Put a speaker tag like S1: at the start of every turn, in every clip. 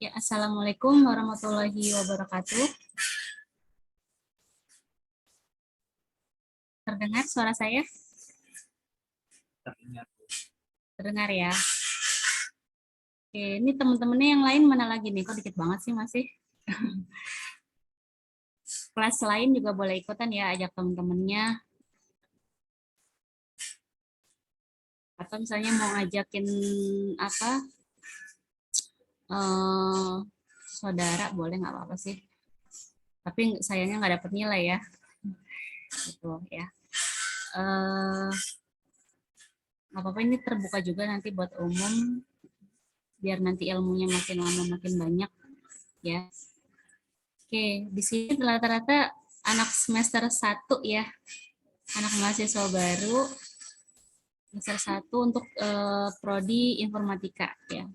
S1: Ya, Assalamualaikum warahmatullahi wabarakatuh. Terdengar suara saya? Terdengar ya. Oke, ini teman-temannya yang lain mana lagi nih? Kok dikit banget sih masih? Kelas lain juga boleh ikutan ya, ajak teman-temannya. Atau misalnya mau ngajakin apa? eh, Saudara boleh nggak apa-apa sih. Tapi sayangnya nggak dapet nilai ya. Gitu ya. Eh, nggak apa-apa, ini terbuka juga nanti buat umum. Biar nanti ilmunya makin lama makin banyak ya. Oke, di sini rata-rata anak semester 1 ya, anak mahasiswa baru semester 1 untuk prodi informatika ya.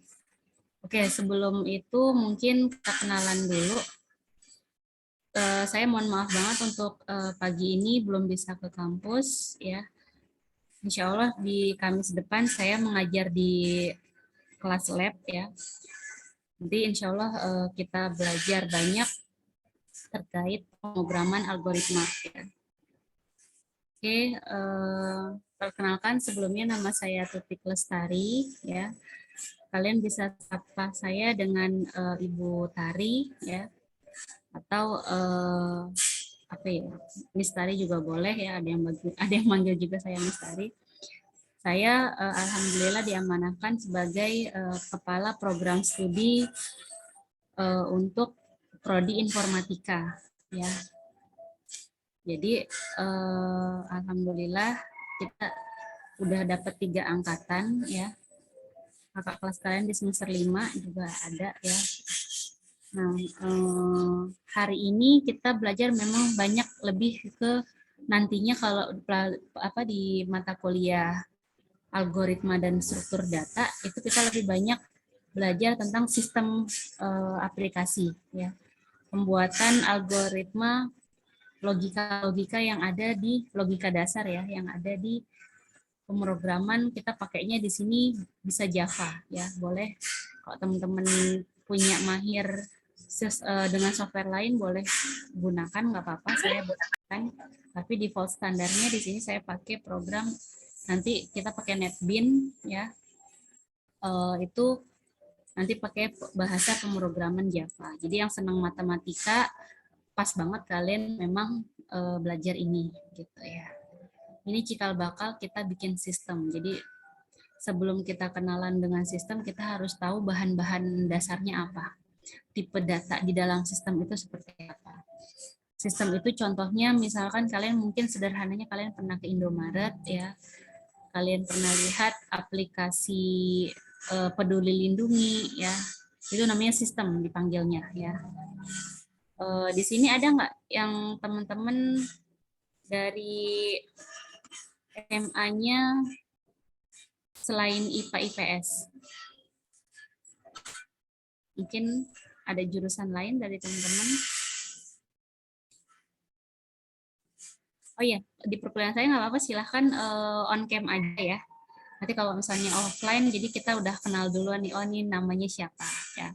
S1: Oke, sebelum itu mungkin kita kenalan dulu. Saya mohon maaf banget untuk pagi ini belum bisa ke kampus ya. Insya Allah di Kamis depan saya mengajar di kelas lab ya. Nanti insya Allah kita belajar banyak terkait pemrograman algoritma ya. Oke, perkenalkan sebelumnya nama saya Tutik Lestari ya. Kalian bisa sapa saya dengan Ibu Tari ya, atau apa ya, Miss Tari juga boleh ya. Ada yang manggil juga saya Miss Tari. Saya alhamdulillah diamanahkan sebagai kepala program studi untuk prodi informatika ya. Jadi alhamdulillah kita udah dapat 3 angkatan ya. Kakak kelas kalian di semester 5 juga ada ya. Nah, hari ini kita belajar memang banyak lebih ke nantinya kalau apa di mata kuliah algoritma dan struktur data itu kita lebih banyak belajar tentang sistem aplikasi ya. Pembuatan algoritma logika-logika yang ada di logika dasar ya, yang ada di pemrograman. Kita pakainya di sini bisa Java ya, boleh kalau teman-teman punya mahir dengan software lain boleh gunakan, nggak apa-apa, saya gunakan. Tapi default standarnya di sini saya pakai program, nanti kita pakai NetBeans ya, itu nanti pakai bahasa pemrograman Java. Jadi yang senang matematika pas banget kalian memang belajar ini gitu ya. Ini cikal bakal kita bikin sistem. Jadi sebelum kita kenalan dengan sistem, kita harus tahu bahan-bahan dasarnya apa. Tipe data di dalam sistem itu seperti apa. Sistem itu contohnya misalkan kalian mungkin sederhananya kalian pernah ke Indomaret ya. Kalian pernah lihat aplikasi Peduli Lindungi ya. Itu namanya sistem dipanggilnya ya. Di sini ada nggak yang teman-teman dari SMA-nya selain IPA IPS? Mungkin ada jurusan lain dari teman-teman. Oh iya, di perkuliahan saya nggak apa-apa, silahkan on cam aja ya. Nanti kalau misalnya offline, jadi kita udah kenal duluan nih, oh ini namanya siapa ya.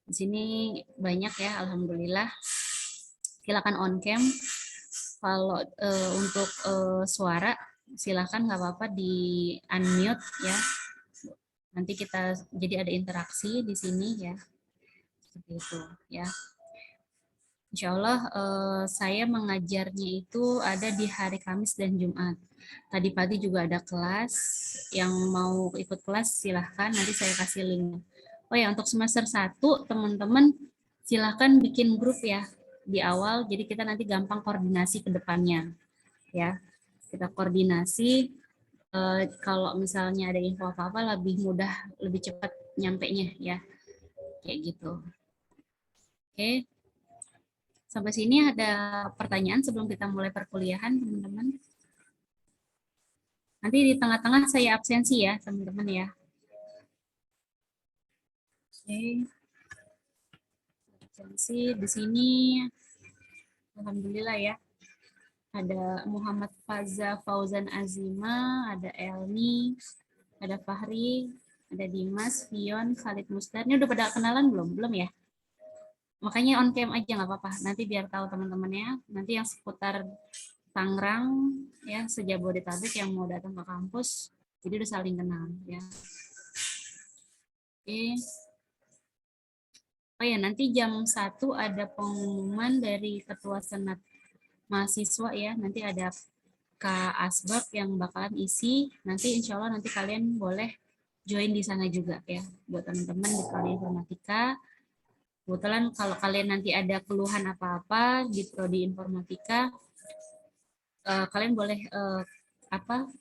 S1: Di sini banyak ya, alhamdulillah. Silakan on cam. Kalau untuk suara, silahkan nggak apa-apa di unmute ya. Nanti kita jadi ada interaksi di sini ya, seperti itu ya. Insya Allah saya mengajarnya itu ada di hari Kamis dan Jumat. Tadi pagi juga ada kelas, yang mau ikut kelas silahkan, nanti saya kasih link. Oh ya, untuk semester 1 teman-teman silahkan bikin grup ya di awal, jadi kita nanti gampang koordinasi ke depannya ya. Kita koordinasi, kalau misalnya ada info apa-apa lebih mudah, lebih cepat nyampenya ya, kayak gitu. Oke. Sampai sini ada pertanyaan sebelum kita mulai perkuliahan, teman-teman? Nanti di tengah-tengah saya absensi ya, teman-teman ya. Oke. Absensi di sini, alhamdulillah ya. Ada Muhammad Faza Fauzan Azima, ada Elni, ada Fahri, Ada Dimas, Vion, Khalid Musdar. Ini udah pada kenalan belum? Belum ya? Makanya on cam aja nggak apa-apa. Nanti biar tahu teman-temannya. Nanti yang seputar Tangerang, ya sejabodetabek yang mau datang ke kampus, jadi udah saling kenal ya. Oke. Oh ya, nanti jam 1 ada pengumuman dari Ketua Senat Mahasiswa ya. Nanti ada Kak Asbab yang bakalan isi. Nanti insya Allah nanti kalian boleh join di sana juga ya. Buat teman-teman di Prodi Informatika. Kebetulan kalau kalian nanti ada keluhan apa-apa di Prodi Informatika, kalian boleh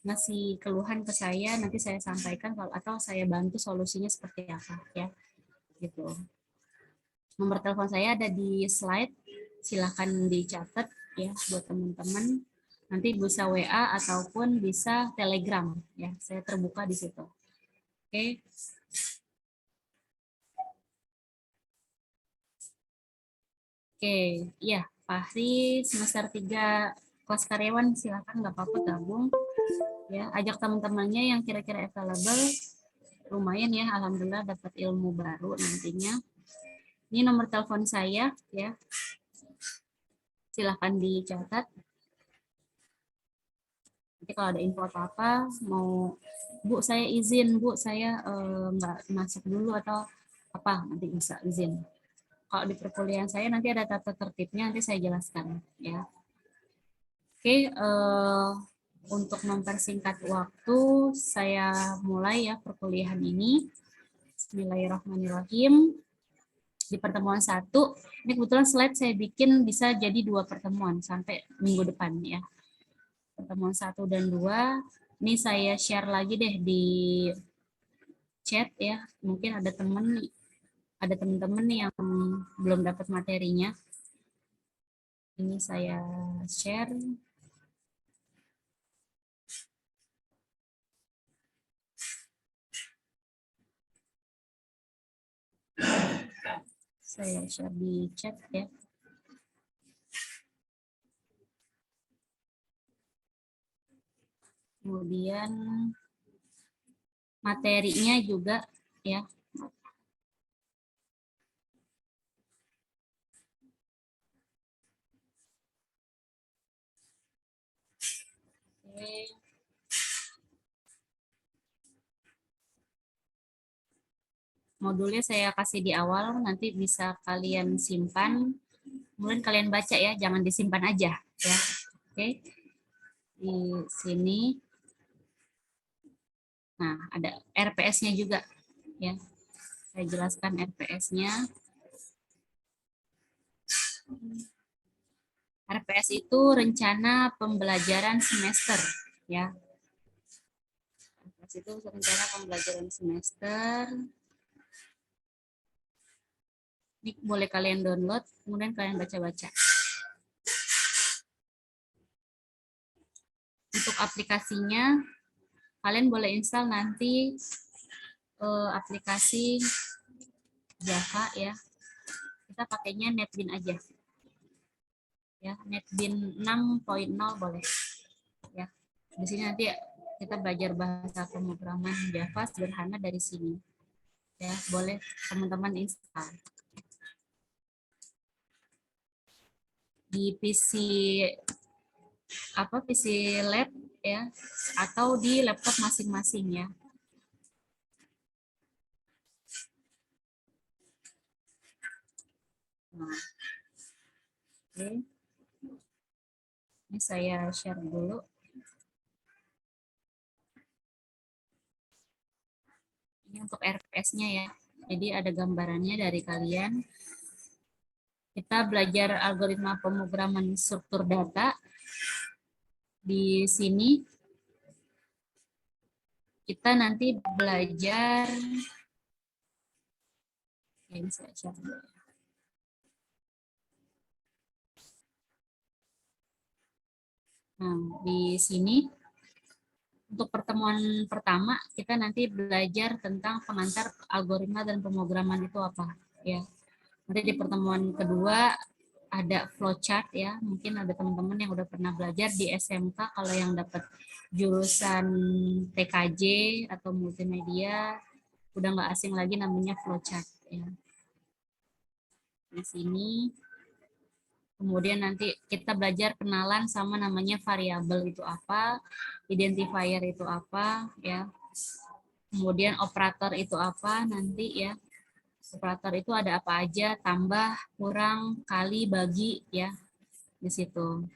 S1: ngasih keluhan ke saya, nanti saya sampaikan atau saya bantu solusinya seperti apa ya gitu. Nomor telepon saya ada di slide, silahkan dicatat ya buat teman-teman. Nanti bisa WA ataupun bisa Telegram ya, saya terbuka di situ. Oke. Oke, ya Fahri semester 3 kelas karyawan silahkan nggak apa-apa gabung ya, ajak teman-temannya yang kira-kira available. Lumayan ya, alhamdulillah dapat ilmu baru nantinya. Ini nomor telepon saya ya, silahkan dicatat. Nanti kalau ada info apa-apa, mau Bu saya izin, Bu saya nggak masuk dulu atau apa, nanti bisa izin. Kalau di perkuliahan saya nanti ada tata tertibnya, nanti saya jelaskan ya. Oke, untuk mempersingkat waktu, saya mulai ya perkuliahan ini. Bismillahirrahmanirrahim. Di pertemuan 1, ini kebetulan slide saya bikin bisa jadi 2 pertemuan sampai minggu depan ya. Pertemuan 1 dan 2, ini saya share lagi deh di chat ya. Mungkin ada teman-teman yang belum dapat materinya. Ini saya share. Saya share di chat ya. Kemudian materinya juga ya. Oke. Modulnya saya kasih di awal, nanti bisa kalian simpan, kemudian kalian baca ya, jangan disimpan aja ya. Oke. Di sini. Nah, ada RPS-nya juga ya. Saya jelaskan RPS-nya. RPS itu rencana pembelajaran semester ya. RPS itu rencana pembelajaran semester. Ini boleh kalian download, kemudian kalian baca-baca. Untuk aplikasinya, kalian boleh install nanti aplikasi Java ya. Kita pakainya NetBeans aja. Ya, NetBeans 6.0 boleh. Ya. Di sini nanti kita belajar bahasa pemrograman Java sederhana dari sini. Ya, boleh teman-teman install. Di PC PC lab ya, atau di laptop masing-masing ya. Nah, oke. Ini saya share dulu. Ini untuk RPS-nya ya. Jadi ada gambarannya dari kalian. Kita belajar algoritma pemrograman struktur data. Di sini kita nanti belajar, ini saya share dulu. Nah, di sini untuk pertemuan pertama kita nanti belajar tentang pengantar algoritma dan pemrograman itu apa ya. Nanti di pertemuan kedua ada flowchart ya. Mungkin ada teman-teman yang udah pernah belajar di SMK kalau yang dapat jurusan TKJ atau multimedia Udah nggak asing lagi namanya flowchart ya. Di sini kemudian nanti kita belajar kenalan sama namanya variabel itu apa, identifier itu apa ya. Kemudian operator itu apa nanti ya. Operator itu ada apa aja, tambah, kurang, kali, bagi ya di situ.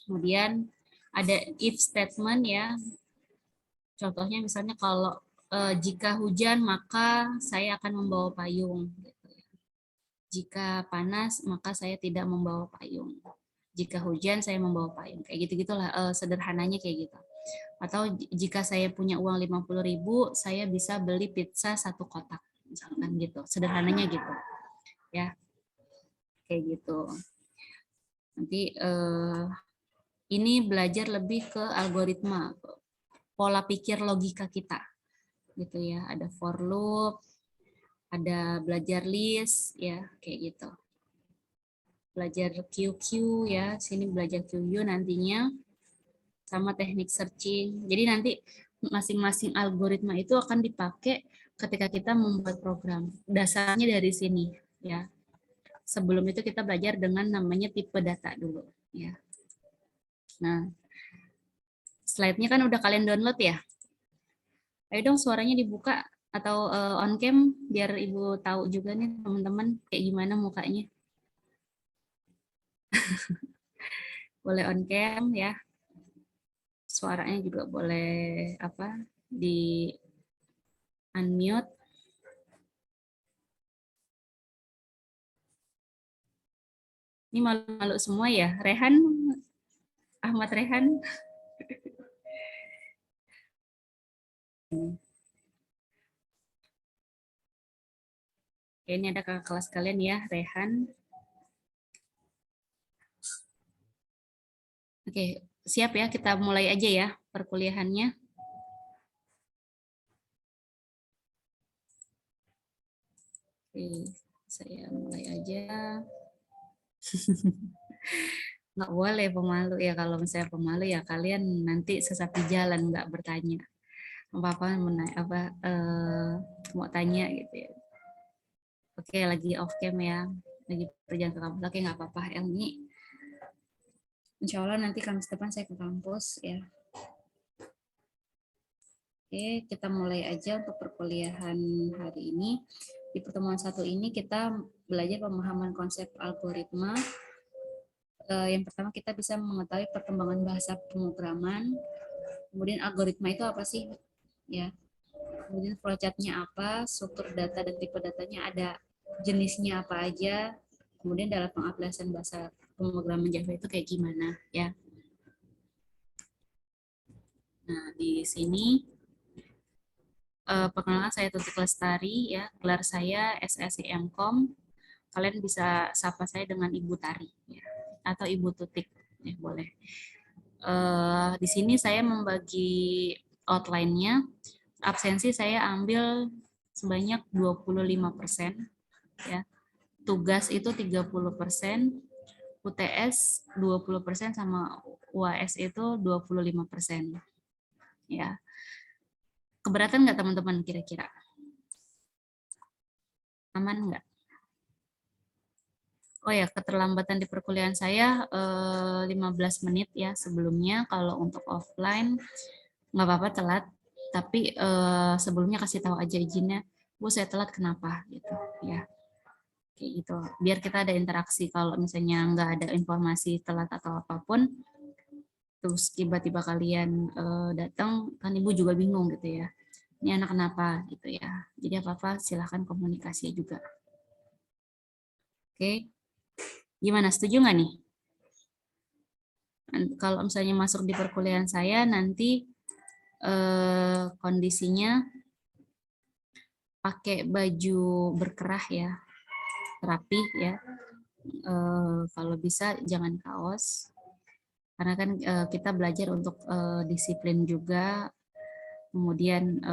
S1: Kemudian ada if statement ya. Contohnya misalnya kalau jika hujan maka saya akan membawa payung. Jika panas maka saya tidak membawa payung. Jika hujan saya membawa payung. Kayak gitu-gitulah sederhananya kayak gitu. Atau jika saya punya uang 50.000, saya bisa beli pizza 1 kotak misalkan gitu. Sederhananya gitu. Ya. Kayak gitu. Nanti ini belajar lebih ke algoritma, pola pikir logika kita. Gitu ya. Ada for loop, ada belajar list ya, kayak gitu. Belajar QQ ya, sini belajar QQ nantinya sama teknik searching. Jadi nanti masing-masing algoritma itu akan dipakai ketika kita membuat program. Dasarnya dari sini ya. Sebelum itu kita belajar dengan namanya tipe data dulu ya. Nah, slide-nya kan udah kalian download ya. Ayo dong suaranya dibuka atau on cam biar Ibu tahu juga nih teman-teman kayak gimana mukanya. Boleh on cam ya. Suaranya juga boleh apa di unmute. Ini malu-malu semua ya. Rehan, Ahmad Rehan. Ini ada kakak kelas kalian ya, Rehan. Oke, siap ya, kita mulai aja ya perkuliahannya. Oke, saya mulai aja. Nggak boleh pemalu ya, kalau misalnya pemalu ya kalian nanti sesat di jalan nggak bertanya. Apa-apa mau tanya gitu ya. Oke, lagi off cam ya, lagi perjalanan ke kampus. Oke, nggak apa-apa. Ini insya Allah nanti Kamis depan saya ke kampus ya. Oke, kita mulai aja untuk perkuliahan hari ini. Di pertemuan satu ini kita belajar pemahaman konsep algoritma. Yang pertama kita bisa mengetahui perkembangan bahasa pemrograman. Kemudian algoritma itu apa sih? Ya. Kemudian flowchart-nya apa, struktur data dan tipe datanya ada, jenisnya apa aja. Kemudian dalam pengaplikasian bahasa pemrograman Java itu kayak gimana ya. Nah, di sini perkenalkan saya Tutik Lestari ya, gelar saya SSIMkom. Kalian bisa sapa saya dengan Ibu Tari ya, atau Ibu Tutik ya boleh. Di sini saya membagi outline-nya. Absensi saya ambil sebanyak 25% ya. Tugas itu 30%, UTS 20% sama UAS itu 25% ya. Keberatan nggak teman-teman kira-kira? Aman nggak? Oh ya, keterlambatan di perkuliahan saya 15 menit ya sebelumnya. Kalau untuk offline nggak apa-apa telat, tapi sebelumnya kasih tahu aja izinnya, Bu saya telat kenapa gitu ya. Kayak gitu. Biar kita ada interaksi. Kalau misalnya nggak ada informasi telat atau apapun, terus tiba-tiba kalian datang, kan Ibu juga bingung gitu ya. Ini anak kenapa gitu ya. Jadi apa-apa silahkan komunikasi juga. Oke. Gimana, setuju nggak nih? Kalau misalnya masuk di perkuliahan saya, nanti kondisinya pakai baju berkerah ya, rapi ya. Kalau bisa jangan kaos, karena kan kita belajar untuk disiplin juga, kemudian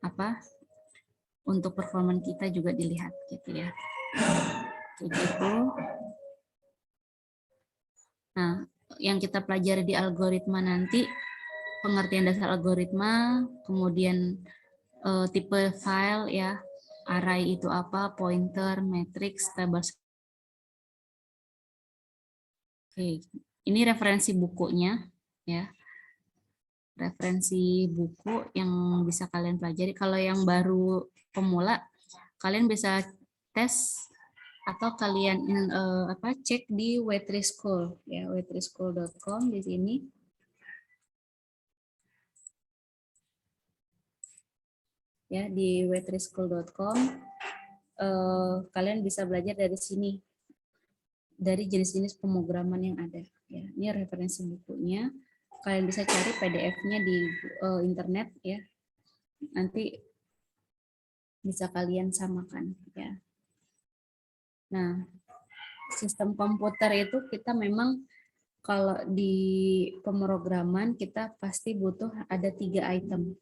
S1: apa untuk performa kita juga dilihat gitu ya. Kayak gitu. Nah, yang kita pelajari di algoritma nanti, pengertian dasar algoritma, kemudian tipe file ya, array itu apa, pointer, matrix, table. Oke, ini referensi bukunya ya. Referensi buku yang bisa kalian pelajari. Kalau yang baru pemula, kalian bisa tes atau kalian cek di Wetri School ya, wetrischool.com di sini. Ya, di wetrischool.com kalian bisa belajar dari sini, dari jenis-jenis pemrograman yang ada ya. Ini referensi bukunya, kalian bisa cari PDF-nya di internet ya, nanti bisa kalian samakan ya. Nah, sistem komputer itu kita memang kalau di pemrograman kita pasti butuh ada 3 item.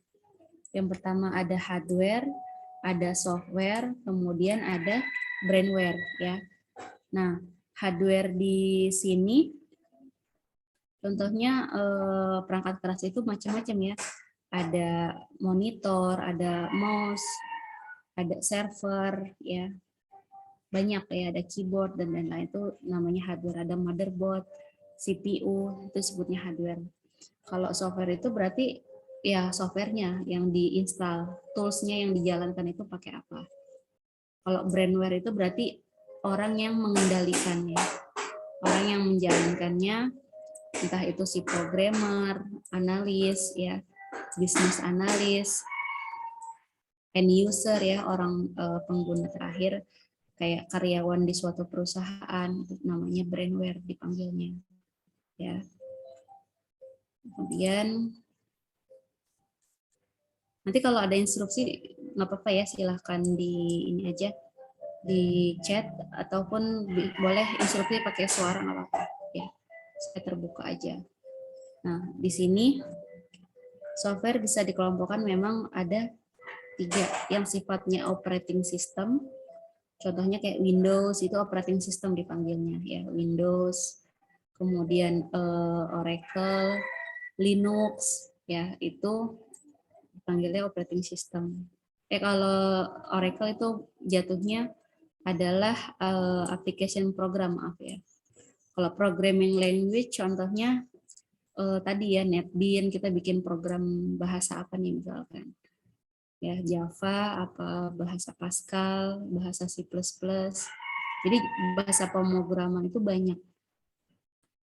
S1: Yang pertama ada hardware, ada software, kemudian ada brainware ya. Nah, hardware di sini contohnya perangkat keras itu macam-macam ya. Ada monitor, ada mouse, ada server ya. Banyak ya, ada keyboard dan lain-lain, itu namanya hardware. Ada motherboard, CPU, itu sebutnya hardware. Kalau software itu berarti ya softwarenya yang diinstal, toolsnya yang dijalankan itu pakai apa. Kalau brainware itu berarti orang yang mengendalikannya, orang yang menjalankannya, entah itu si programmer, analis ya, business analis, end user ya, orang pengguna terakhir, kayak karyawan di suatu perusahaan, namanya brainware dipanggilnya ya. Kemudian nanti kalau ada instruksi nggak apa-apa ya, silahkan di ini aja di chat, ataupun boleh instruksi pakai suara, nggak apa-apa ya, saya terbuka aja. Nah, di sini software bisa dikelompokkan memang ada 3 yang sifatnya operating system. Contohnya kayak Windows, itu operating system dipanggilnya ya, Windows. Kemudian Oracle, Linux ya, itu dipanggilnya operating system. Kalau Oracle itu jatuhnya adalah application program, maaf ya. Kalau programming language contohnya tadi ya, NetBeans, kita bikin program bahasa apa nih misalkan. Ya, Java, apa bahasa Pascal, bahasa C++. Jadi bahasa pemrograman itu banyak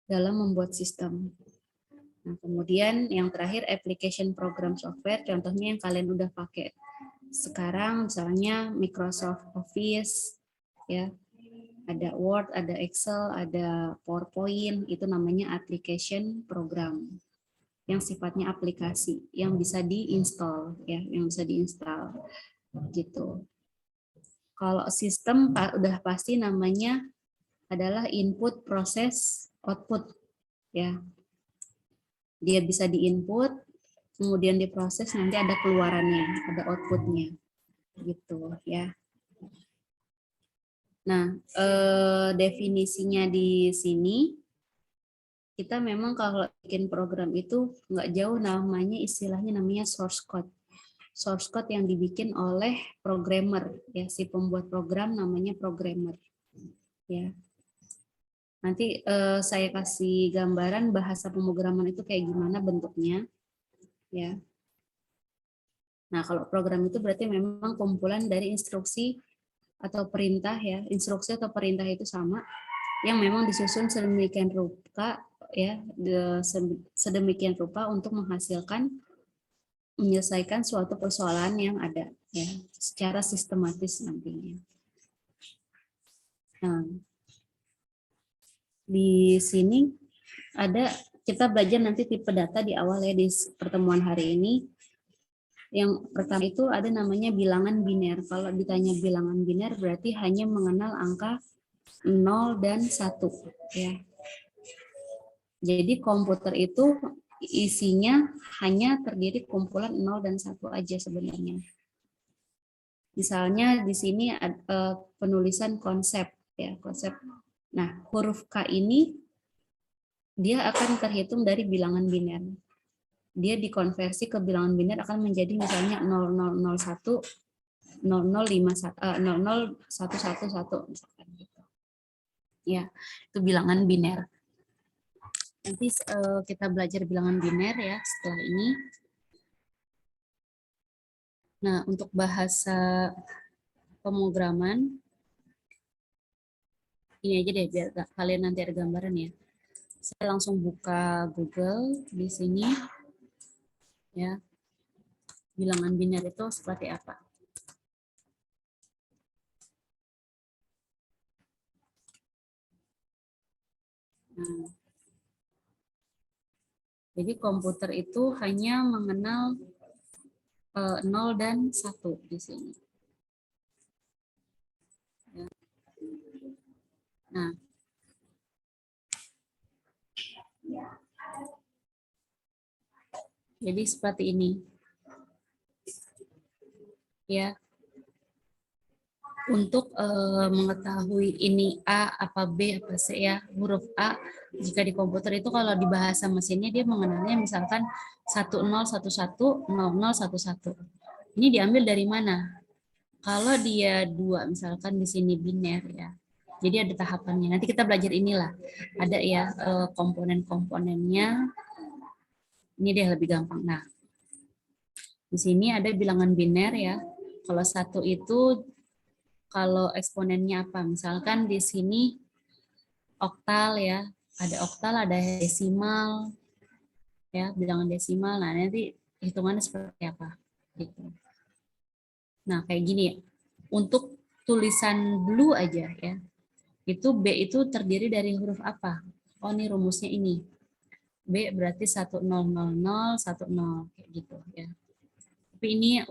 S1: dalam membuat sistem. Nah, kemudian yang terakhir application program software, contohnya yang kalian udah pakai sekarang, misalnya Microsoft Office, ya, ada Word, ada Excel, ada PowerPoint, itu namanya application program yang sifatnya aplikasi, yang bisa diinstal, ya, yang bisa diinstal, gitu. Kalau sistem udah pasti namanya adalah input, proses, output, ya. Dia bisa diinput, kemudian diproses, nanti ada keluarannya, ada outputnya, gitu ya. Nah, definisinya di sini, kita memang kalau bikin program itu nggak jauh namanya, istilahnya namanya source code. Source code yang dibikin oleh programmer, ya, si pembuat program namanya programmer. Ya. Nanti saya kasih gambaran bahasa pemrograman itu kayak gimana bentuknya, ya. Nah, kalau program itu berarti memang kumpulan dari instruksi atau perintah ya, instruksi atau perintah itu sama, yang memang disusun sedemikian rupa ya, sedemikian rupa untuk menghasilkan, menyelesaikan suatu persoalan yang ada ya, secara sistematis nantinya. Nah, di sini ada, kita belajar nanti tipe data di awal ya, di pertemuan hari ini. Yang pertama itu ada namanya bilangan biner. Kalau ditanya bilangan biner berarti hanya mengenal angka 0 dan 1 ya. Jadi komputer itu isinya hanya terdiri kumpulan 0 dan 1 aja sebenarnya. Misalnya di sini ada penulisan konsep ya, konsep. Nah, huruf K ini dia akan terhitung dari bilangan biner. dia dikonversi ke bilangan biner akan menjadi misalnya 0001 0051 misalkan gitu. Ya, itu bilangan biner. Nanti kita belajar bilangan biner ya setelah ini. Nah, untuk bahasa pemrograman ini aja deh biar kalian nanti ada gambaran ya. Saya langsung buka Google di sini ya. Bilangan biner itu seperti apa? Nah, jadi komputer itu hanya mengenal 0 dan 1 di sini. Ya. Nah, jadi seperti ini. Ya, untuk mengetahui ini A, apa B, apa C ya, huruf A, jika di komputer itu kalau di bahasa mesinnya dia mengenalnya misalkan 10110011. Ini diambil dari mana? Kalau dia 2, misalkan di sini biner ya. Jadi ada tahapannya. Nanti kita belajar inilah. Ada ya komponen-komponennya. Ini deh lebih gampang. Nah, di sini ada bilangan biner ya. Kalau 1 itu kalau eksponennya apa? Misalkan di sini oktal ya, ada oktal, ada desimal, ya bilangan desimal. Nah nanti hitungannya seperti apa? Gitu. Nah kayak gini ya. Untuk tulisan blue aja ya, itu B itu terdiri dari huruf apa? Oh ini rumusnya ini. B berarti 100010 kayak gitu ya. Tapi ini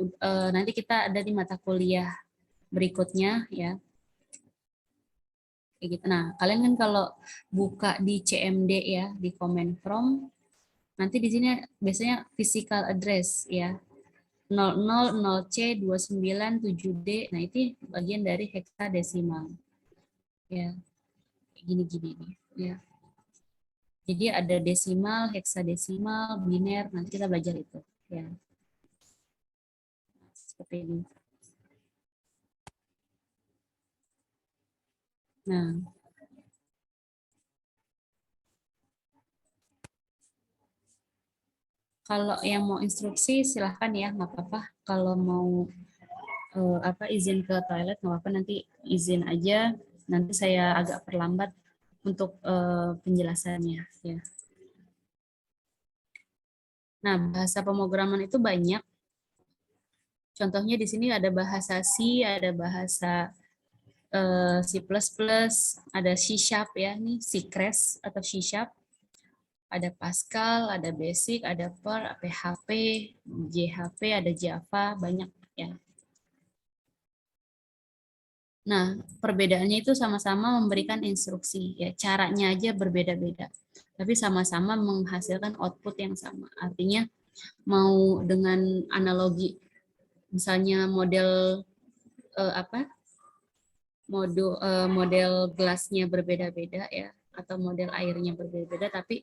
S1: nanti kita ada di mata kuliah berikutnya ya. Kayak gitu. Nah, kalian kan kalau buka di CMD ya, di command prompt, nanti di sini biasanya physical address ya. 000C 297D. Nah, itu bagian dari heksadesimal. Ya, gini-gini nih, ya. Jadi ada desimal, heksadesimal, biner, nanti kita belajar itu, ya. Seperti ini. Nah, kalau yang mau instruksi silahkan ya, nggak apa-apa. Kalau mau izin ke toilet nggak apa-apa, nanti izin aja. Nanti saya agak perlambat untuk penjelasannya. Ya. Nah, bahasa pemrograman itu banyak. Contohnya di sini ada bahasa C, ada bahasa C++, ada C Sharp ya, nih C Crash atau C Sharp. Ada Pascal, ada Basic, ada Perl, PHP, JHP, ada Java, banyak ya. Nah, perbedaannya itu sama-sama memberikan instruksi, ya caranya aja berbeda-beda, tapi sama-sama menghasilkan output yang sama. Artinya mau dengan analogi, misalnya model model gelasnya berbeda-beda ya, atau model airnya berbeda-beda, tapi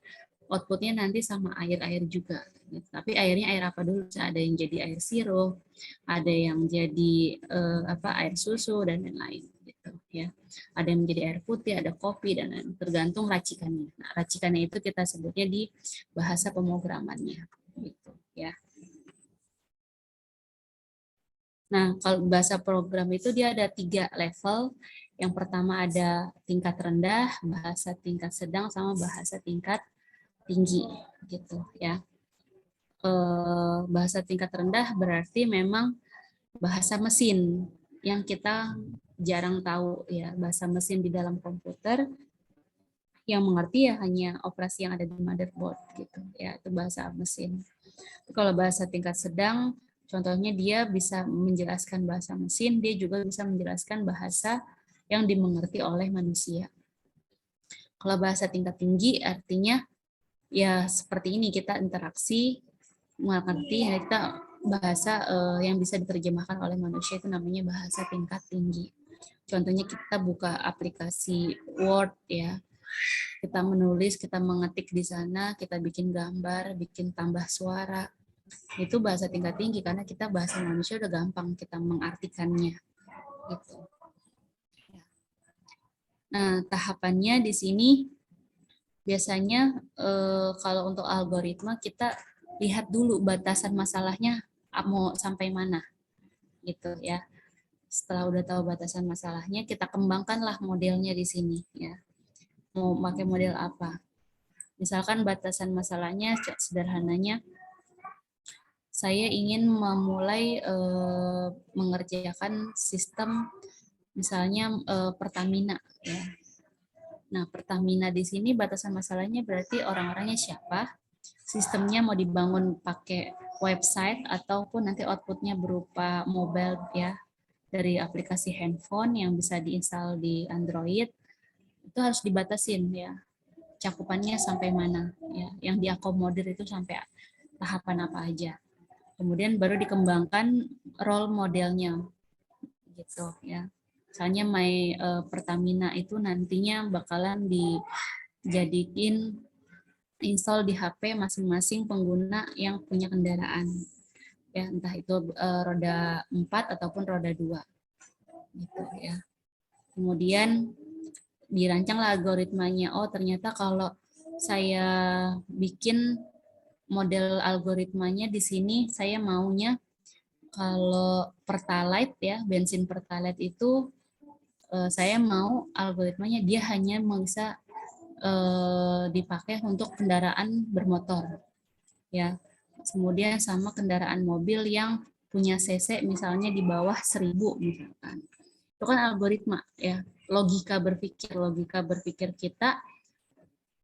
S1: outputnya nanti sama air juga. Tapi airnya air apa dulu? Ada yang jadi air sirup, ada yang jadi air susu dan lain-lain. Gitu, ya. Ada yang menjadi air putih, ada kopi dan lain, tergantung racikannya. Nah, racikannya itu kita sebutnya di bahasa pemrogramannya. Gitu, ya. Nah, kalau bahasa program itu dia ada 3 level. Yang pertama ada tingkat rendah, bahasa tingkat sedang, sama bahasa tingkat tinggi, gitu ya. Bahasa tingkat rendah berarti memang bahasa mesin yang kita jarang tahu ya, bahasa mesin di dalam komputer yang mengerti ya hanya operasi yang ada di motherboard gitu ya, itu bahasa mesin. Kalau bahasa tingkat sedang, contohnya dia bisa menjelaskan bahasa mesin, dia juga bisa menjelaskan bahasa yang dimengerti oleh manusia. Kalau bahasa tingkat tinggi artinya ya seperti ini, kita interaksi, mengerti, ya kita bahasa yang bisa diterjemahkan oleh manusia, itu namanya bahasa tingkat tinggi. Contohnya kita buka aplikasi Word ya, Kita menulis, kita mengetik di sana, kita bikin gambar, bikin tambah suara. Itu bahasa tingkat tinggi karena kita bahasa manusia udah gampang kita mengartikannya. Gitu. Nah, tahapannya di sini biasanya kalau untuk algoritma kita lihat dulu batasan masalahnya mau sampai mana gitu ya. Setelah udah tahu batasan masalahnya, kita kembangkanlah modelnya di sini ya. Mau pakai model apa? Misalkan batasan masalahnya sederhananya saya ingin memulai mengerjakan sistem misalnya Pertamina ya. Nah, Pertamina di sini batasan masalahnya berarti orang-orangnya siapa, sistemnya mau dibangun pakai website ataupun nanti outputnya berupa mobile ya, dari aplikasi handphone yang bisa diinstal di Android, itu harus dibatasin ya, cakupannya sampai mana, ya, yang diakomodir itu sampai tahapan apa aja. Kemudian baru dikembangkan role modelnya, gitu ya. Misalnya Pertamina itu nantinya bakalan dijadiin install di HP masing-masing pengguna yang punya kendaraan. Ya, entah itu roda 4 ataupun roda 2. Gitu ya. Kemudian dirancanglah algoritmanya. Oh, ternyata kalau saya bikin model algoritmanya di sini saya maunya kalau Pertalite ya, bensin Pertalite itu saya mau algoritmanya dia hanya bisa dipakai untuk kendaraan bermotor ya. Kemudian sama kendaraan mobil yang punya cc misalnya di bawah 1000 misalkan. Itu kan algoritma ya, logika berpikir kita,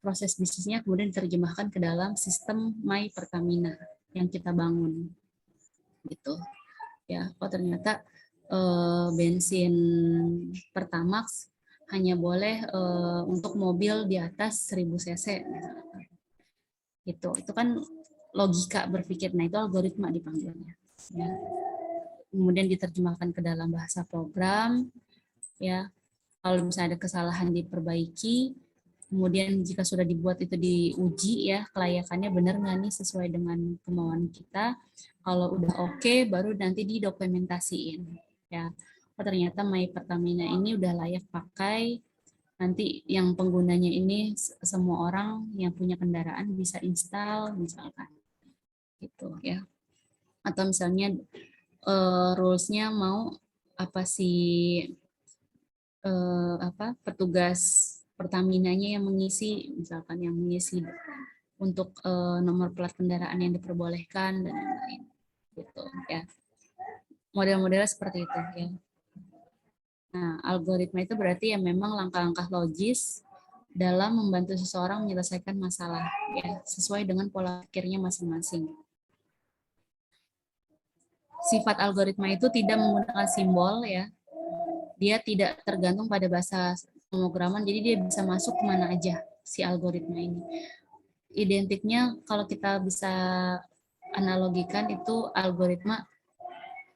S1: proses bisnisnya kemudian diterjemahkan ke dalam sistem My Pertamina yang kita bangun gitu ya. Oh, ternyata bensin Pertamax hanya boleh untuk mobil di atas 1000 cc gitu. Itu kan logika berpikir. Nah, itu algoritma dipanggilnya ya. Kemudian diterjemahkan ke dalam bahasa program ya. Kalau misalnya ada kesalahan diperbaiki. Kemudian jika sudah dibuat itu diuji ya, kelayakannya benar nggak nih sesuai dengan kemauan kita. Kalau udah oke, baru nanti didokumentasiin ya. Oh, ternyata My Pertamina ini udah layak pakai. Nanti yang penggunanya ini semua orang yang punya kendaraan bisa install misalkan gitu ya. Atau misalnya rules-nya mau apa sih petugas Pertaminanya yang mengisi, misalkan yang mengisi untuk nomor plat kendaraan yang diperbolehkan dan lain-lain gitu ya. Model-model seperti itu ya. Nah, algoritma itu berarti ya memang langkah-langkah logis dalam membantu seseorang menyelesaikan masalah ya, sesuai dengan pola pikirnya masing-masing. Sifat algoritma itu tidak menggunakan simbol ya. Dia tidak tergantung pada bahasa pemrograman, jadi dia bisa masuk kemana aja si algoritma ini. Identiknya kalau kita bisa analogikan itu algoritma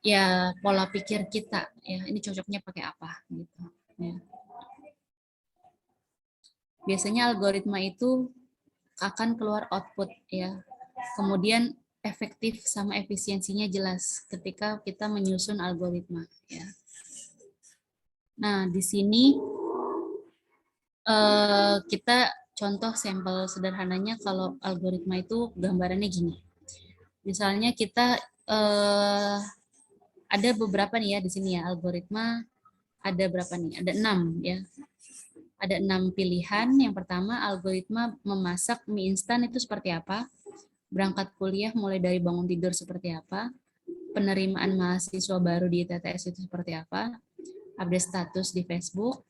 S1: ya pola pikir kita ya, ini cocoknya pakai apa gitu ya. Biasanya algoritma itu akan keluar output ya, kemudian efektif sama efisiensinya jelas ketika kita menyusun algoritma ya. Nah, di sini kita contoh sampel sederhananya kalau algoritma itu gambarannya gini. Misalnya kita ada beberapa nih ya di sini ya algoritma, ada berapa nih? Ada 6 ya. Ada 6 pilihan. Yang pertama algoritma memasak mie instan itu seperti apa? Berangkat kuliah mulai dari bangun tidur seperti apa? Penerimaan mahasiswa baru di TTS itu seperti apa? Update status di Facebook,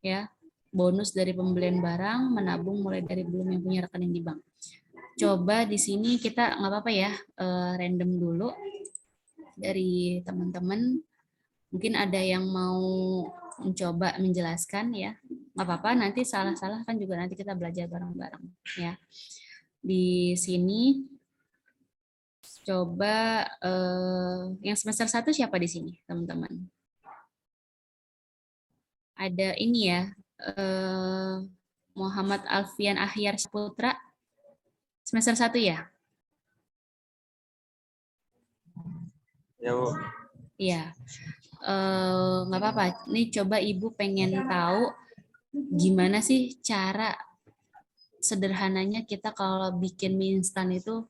S1: ya. Bonus dari pembelian barang, menabung mulai dari belum yang punya rekening di bank. Coba di sini kita nggak apa-apa ya, random dulu dari teman-teman. Mungkin ada yang mau mencoba menjelaskan ya, nggak apa-apa. Nanti salah-salah kan juga nanti kita belajar bareng-bareng ya. Di sini coba yang semester 1 siapa di sini teman-teman? Ada ini ya. Muhammad Alfian Ahyar Saputra, semester 1 ya?
S2: Ya, Bu.
S1: Iya. Nggak apa-apa. Ini coba Ibu pengen tahu gimana sih cara sederhananya kita kalau bikin mie instan itu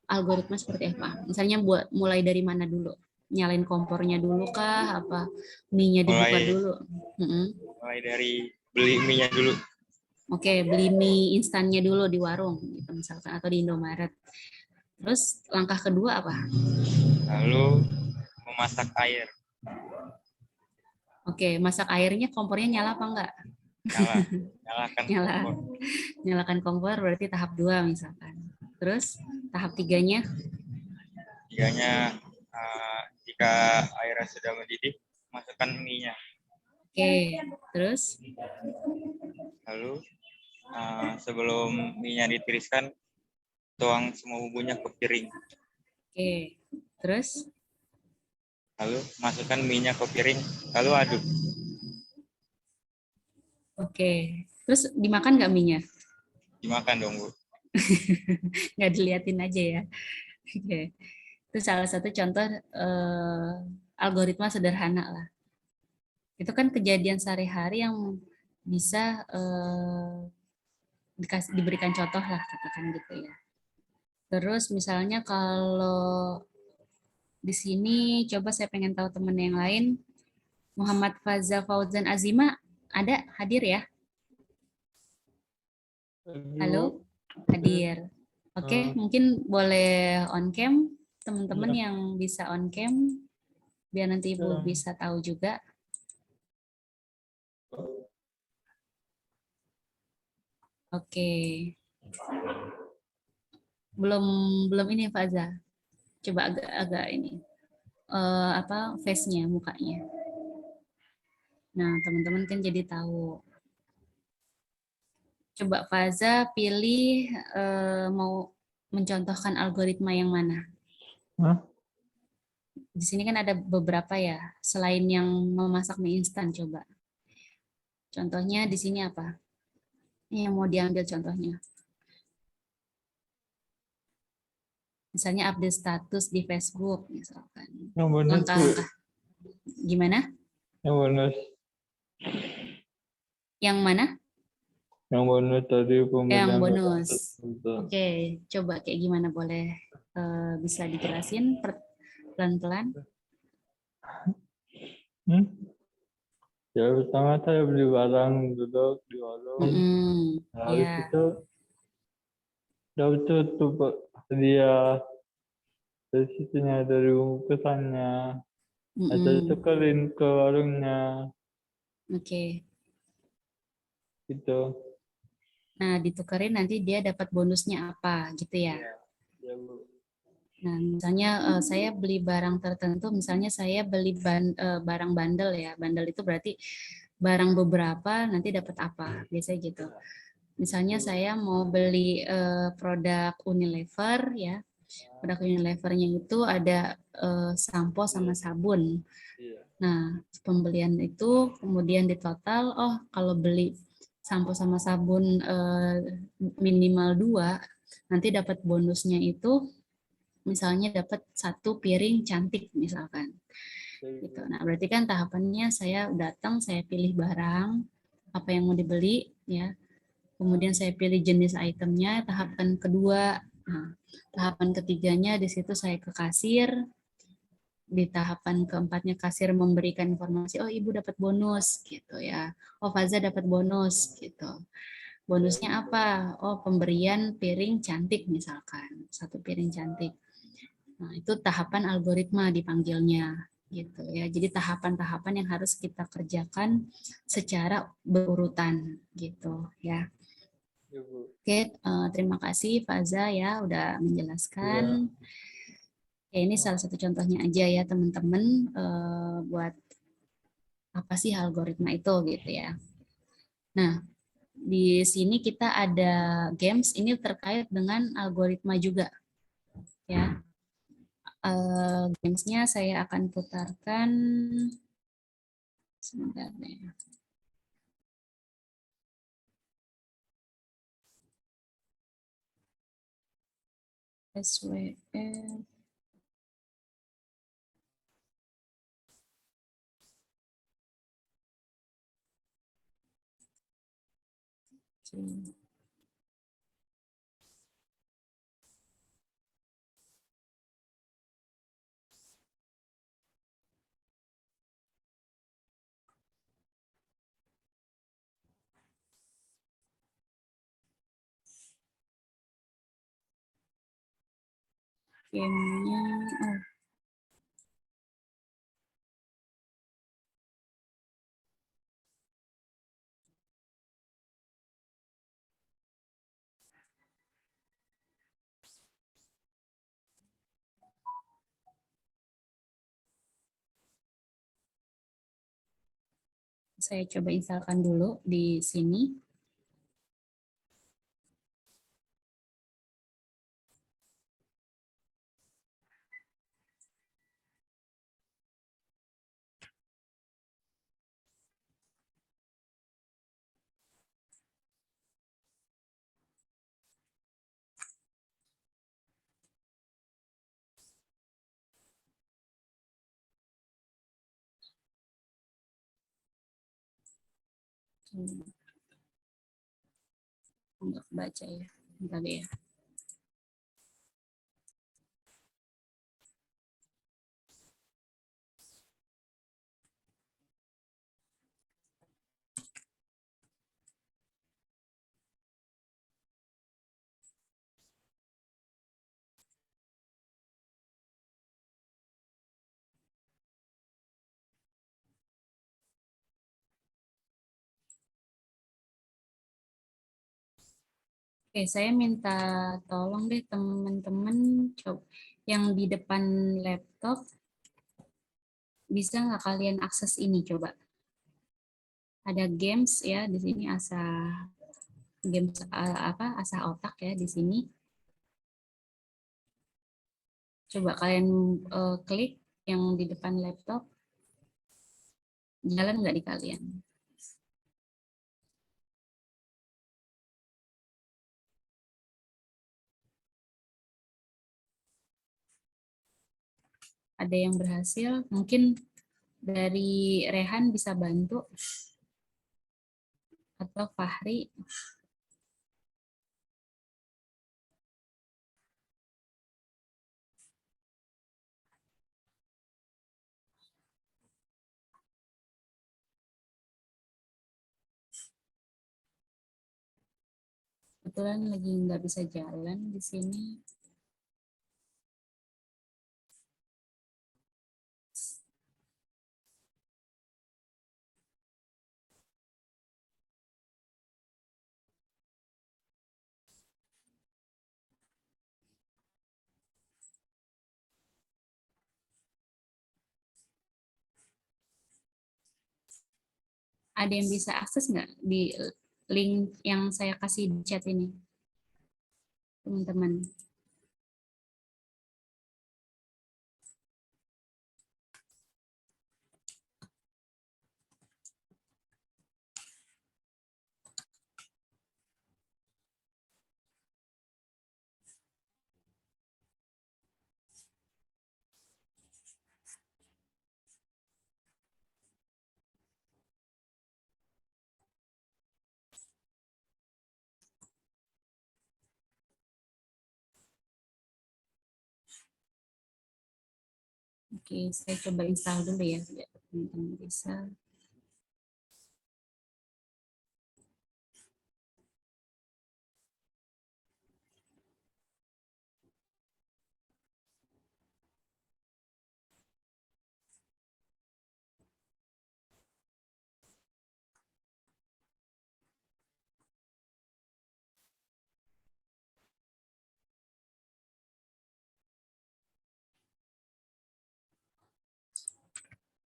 S1: algoritma seperti apa? Misalnya buat mulai dari mana dulu? Nyalain kompornya dulu kah? Apa mie-nya dibuka
S2: Mulai
S1: dulu?
S2: mulai dari beli mie-nya dulu.
S1: Oke, beli mie instannya dulu di warung, gitu misalkan, atau di Indomaret. Terus langkah kedua apa?
S2: Lalu memasak air.
S1: Oke, masak airnya kompornya nyala apa enggak?
S2: Nyala. Nyalakan
S1: Nyala.
S2: kompor.
S1: Nyalakan kompor berarti tahap 2 misalkan. Terus tahap 3-nya?
S2: Tiganya, jika airnya sudah mendidih, masukkan mie-nya.
S1: Oke, terus?
S2: Lalu sebelum mie-nya ditiriskan, tuang semua bumbunya ke piring.
S1: Oke, terus?
S2: Lalu masukkan mie-nya ke piring, lalu aduk.
S1: Oke, terus dimakan nggak mie-nya?
S2: Dimakan dong, Bu.
S1: Nggak diliatin aja ya. Oke, itu salah satu contoh algoritma sederhana lah. Itu kan kejadian sehari-hari yang bisa diberikan contoh lah, katakan gitu ya. Terus misalnya kalau di sini coba saya pengen tahu temen yang lain, Muhammad Faza Fauzan Azima ada hadir ya? Halo, hadir. Oke, mungkin boleh on cam teman-teman yang bisa on cam biar nanti Ibu bisa tahu juga. Oke. Belum belum ini Faza. Coba agak ini apa face-nya, mukanya. Nah, teman-teman kan jadi tahu. Coba Faza pilih mau mencontohkan algoritma yang mana? Di sini kan ada beberapa ya, selain yang memasak mie instan coba. Contohnya di sini apa? Yang mau diambil contohnya. Misalnya update status di Facebook misalkan.
S3: Yang bonus,
S1: Langkah-langkah. Gimana?
S3: yang bonus,
S1: Yang mana?
S3: yang bonus tadi
S1: Yang
S3: pembelian
S1: bonus.
S3: Betul.
S1: Oke, coba kayak gimana boleh bisa dijelasin pelan-pelan?
S3: Ya pertama saya beli barang duduk di warung. Habis
S1: Ya.
S3: itu dapat tutup hadiah. Dari situnya dari bungkusannya. Ada tukerin ke warungnya.
S1: Oke.
S3: Gitu.
S1: Nah, ditukerin nanti dia dapat bonusnya apa gitu ya?
S3: Ya, Bu.
S1: Nah, misalnya saya beli barang tertentu, misalnya saya beli barang bundle ya. Bundle itu berarti barang beberapa nanti dapat apa, biasanya gitu. Misalnya saya mau beli produk Unilever ya. Produk Unilevernya itu ada sampo sama sabun. Nah, pembelian itu kemudian di total, oh kalau beli sampo sama sabun minimal 2, nanti dapat bonusnya itu misalnya dapat 1 piring cantik misalkan. Gitu. Nah, berarti kan tahapannya saya datang, saya pilih barang apa yang mau dibeli ya. Kemudian saya pilih jenis itemnya, tahapan kedua. Nah, tahapan ketiganya di situ saya ke kasir. Di tahapan keempatnya kasir memberikan informasi, oh ibu dapat bonus gitu ya. Oh Faza dapat bonus gitu. Bonusnya apa? Oh pemberian piring cantik misalkan, 1 piring cantik. Nah, itu tahapan algoritma dipanggilnya gitu ya. Jadi tahapan-tahapan yang harus kita kerjakan secara berurutan gitu ya. Oke, terima kasih Faza ya udah menjelaskan. Ya, ini salah satu contohnya aja ya teman-teman buat apa sih algoritma itu gitu ya. Nah, di sini kita ada games ini terkait dengan algoritma juga ya. Gamesnya saya akan putarkan sebentar deh. SWF. Oke. Gamenya, oh, saya coba instalkan dulu di sini. Untuk baca ya, bentar ya. Oke, saya minta tolong deh teman-teman coba yang di depan laptop, bisa nggak kalian akses ini coba? Ada games ya di sini, games asah otak ya di sini. Coba kalian klik yang di depan laptop, jalan nggak di kalian? Ada yang berhasil? Mungkin dari Rehan bisa bantu, atau Fahri. Kebetulan lagi nggak bisa jalan di sini. Ada yang bisa akses nggak di link yang saya kasih di chat ini, teman-teman? Oke, saya coba install dulu ya, biar teman-teman bisa.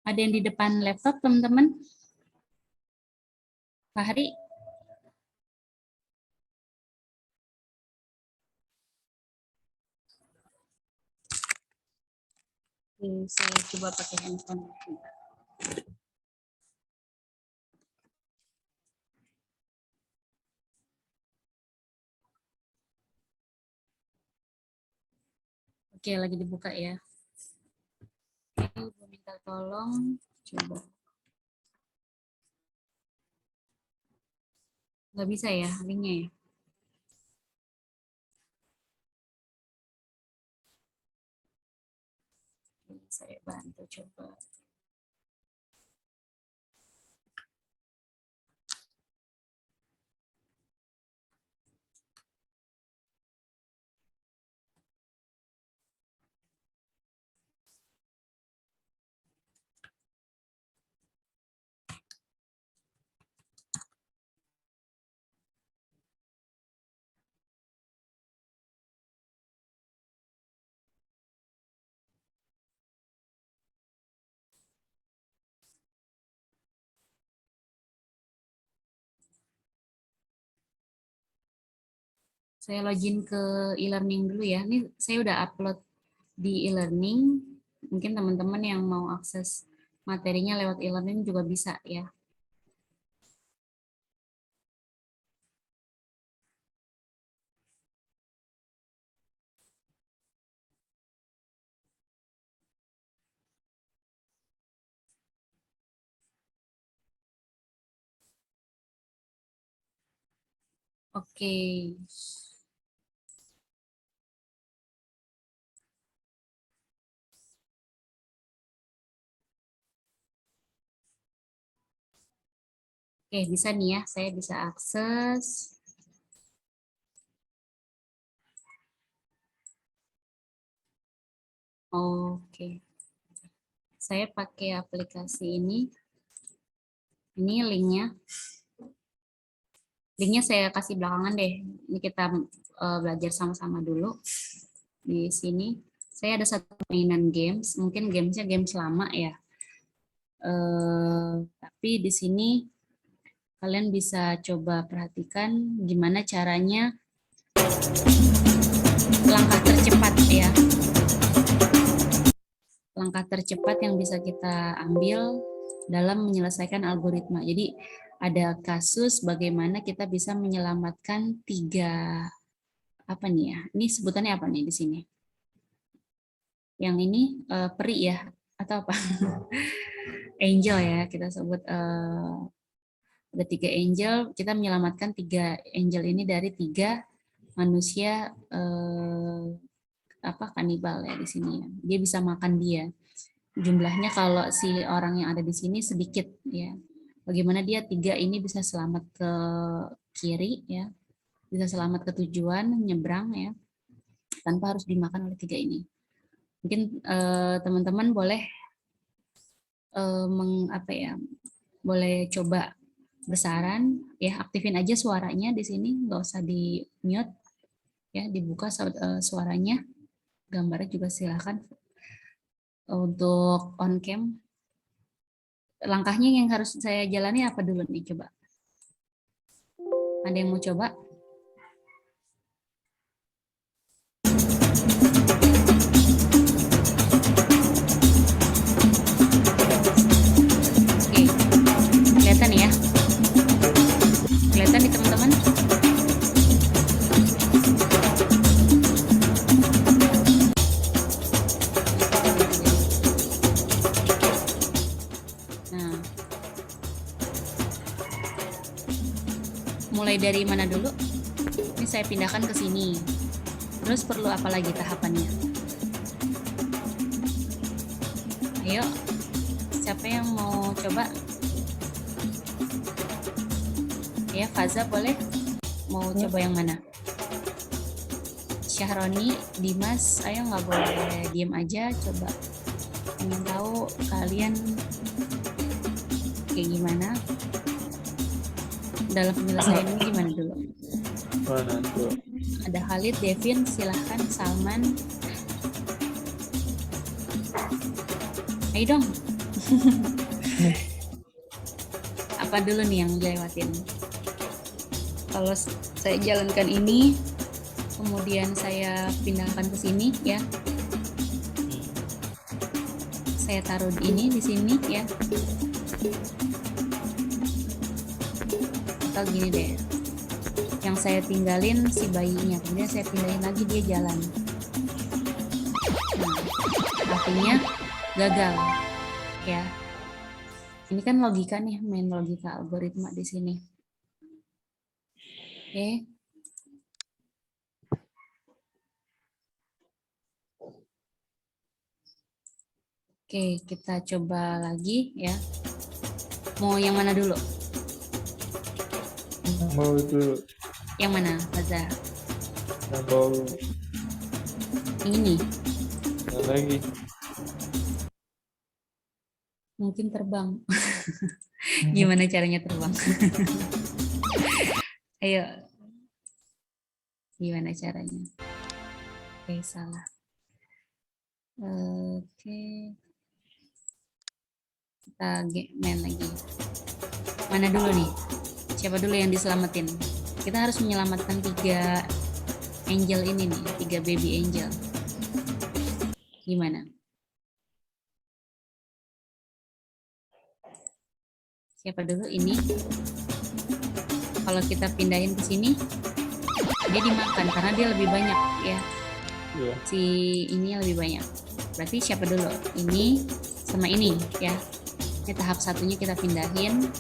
S1: Ada yang di depan laptop, teman-teman? Fahri? Oke, saya coba pakai handphone. Oke, lagi dibuka ya. Oke, Ibu minta tolong coba. Nggak bisa ya linknya ya? Oke, saya bantu coba. Saya login ke e-learning dulu ya. Ini saya udah upload di e-learning. Mungkin teman-teman yang mau akses materinya lewat e-learning juga bisa ya. Oke. Oke, bisa nih ya. Saya bisa akses. Oke. Saya pakai aplikasi ini. Ini linknya. Linknya saya kasih belakangan deh. Ini kita belajar sama-sama dulu. Di sini saya ada satu mainan games. Mungkin gamesnya games lama ya. Tapi di sini kalian bisa coba perhatikan gimana caranya langkah tercepat ya. Langkah tercepat yang bisa kita ambil dalam menyelesaikan algoritma. Jadi ada kasus bagaimana kita bisa menyelamatkan 3 apa nih ya? Ini sebutannya apa nih di sini? Yang ini peri ya atau apa? Angel ya, kita sebut ada 3 angel, kita menyelamatkan 3 angel ini dari 3 manusia kanibal ya di sini ya. Dia bisa makan dia. Jumlahnya kalau si orang yang ada di sini sedikit ya. Bagaimana dia 3 ini bisa selamat ke kiri ya. Bisa selamat ke tujuan, nyebrang ya. Tanpa harus dimakan oleh 3 ini. Mungkin teman-teman boleh boleh coba besaran ya, aktifin aja suaranya di sini, nggak usah di mute ya, dibuka suaranya. Gambarnya juga silakan untuk on cam. Langkahnya yang harus saya jalani apa dulu nih, coba? Ada yang mau coba? Oke, kelihatan ya? Kelihatan nih teman-teman? Nah, mulai dari mana dulu? Ini saya pindahkan ke sini. Terus perlu apa lagi tahapannya? Ayo, siapa yang mau coba? Ya, Faza boleh? Mau coba yang mana? Syahroni, Dimas, ayo nggak boleh diem aja, coba. Ingin tahu kalian kayak gimana? Dalam penyelesaian ini gimana dulu?
S3: Mana tuh?
S1: Ada Khalid, Devin, silahkan, Salman. Ayo dong. Apa dulu nih yang dilewatin? Kalau saya jalankan ini, kemudian saya pindahkan ke sini ya. Saya taruh ini di sini ya. Atau gini deh. Yang saya tinggalin si bayinya, kemudian saya pindahin lagi dia jalan. artinya gagal ya. Ini kan logika nih, main logika algoritma di sini. Oke. Oke, kita coba lagi ya. Mau yang mana dulu?
S3: Mau itu
S1: Yang mana, Faza?
S3: yang mau
S1: Ini.
S3: yang lagi.
S1: Mungkin terbang. Gimana caranya terbang? Ayo. Gimana caranya? Oke, salah. Oke. Kita main lagi. Mana dulu nih? Siapa dulu yang diselamatin? Kita harus menyelamatkan 3 angel ini nih, 3 baby angel. Gimana? Siapa dulu ini? Kalau kita pindahin ke sini, dia dimakan karena dia lebih banyak ya.
S3: Iya.
S1: Si ini lebih banyak. Berarti siapa dulu? Ini sama ini ya. Ini tahap satunya kita pindahin.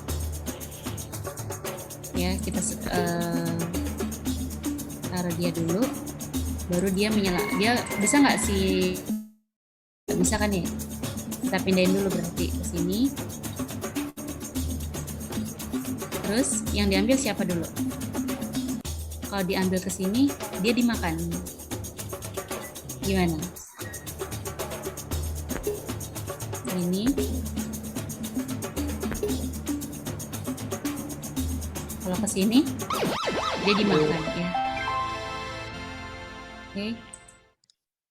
S1: Ya, kita taruh dia dulu. Baru dia menyala. Dia bisa nggak sih? Bisa kan ya? Kita pindahin dulu berarti ke sini. Terus yang diambil siapa dulu? Kalau diambil ke sini, dia dimakan. Gimana? Ini. Kalau ke sini, dia dimakan ya. Oke.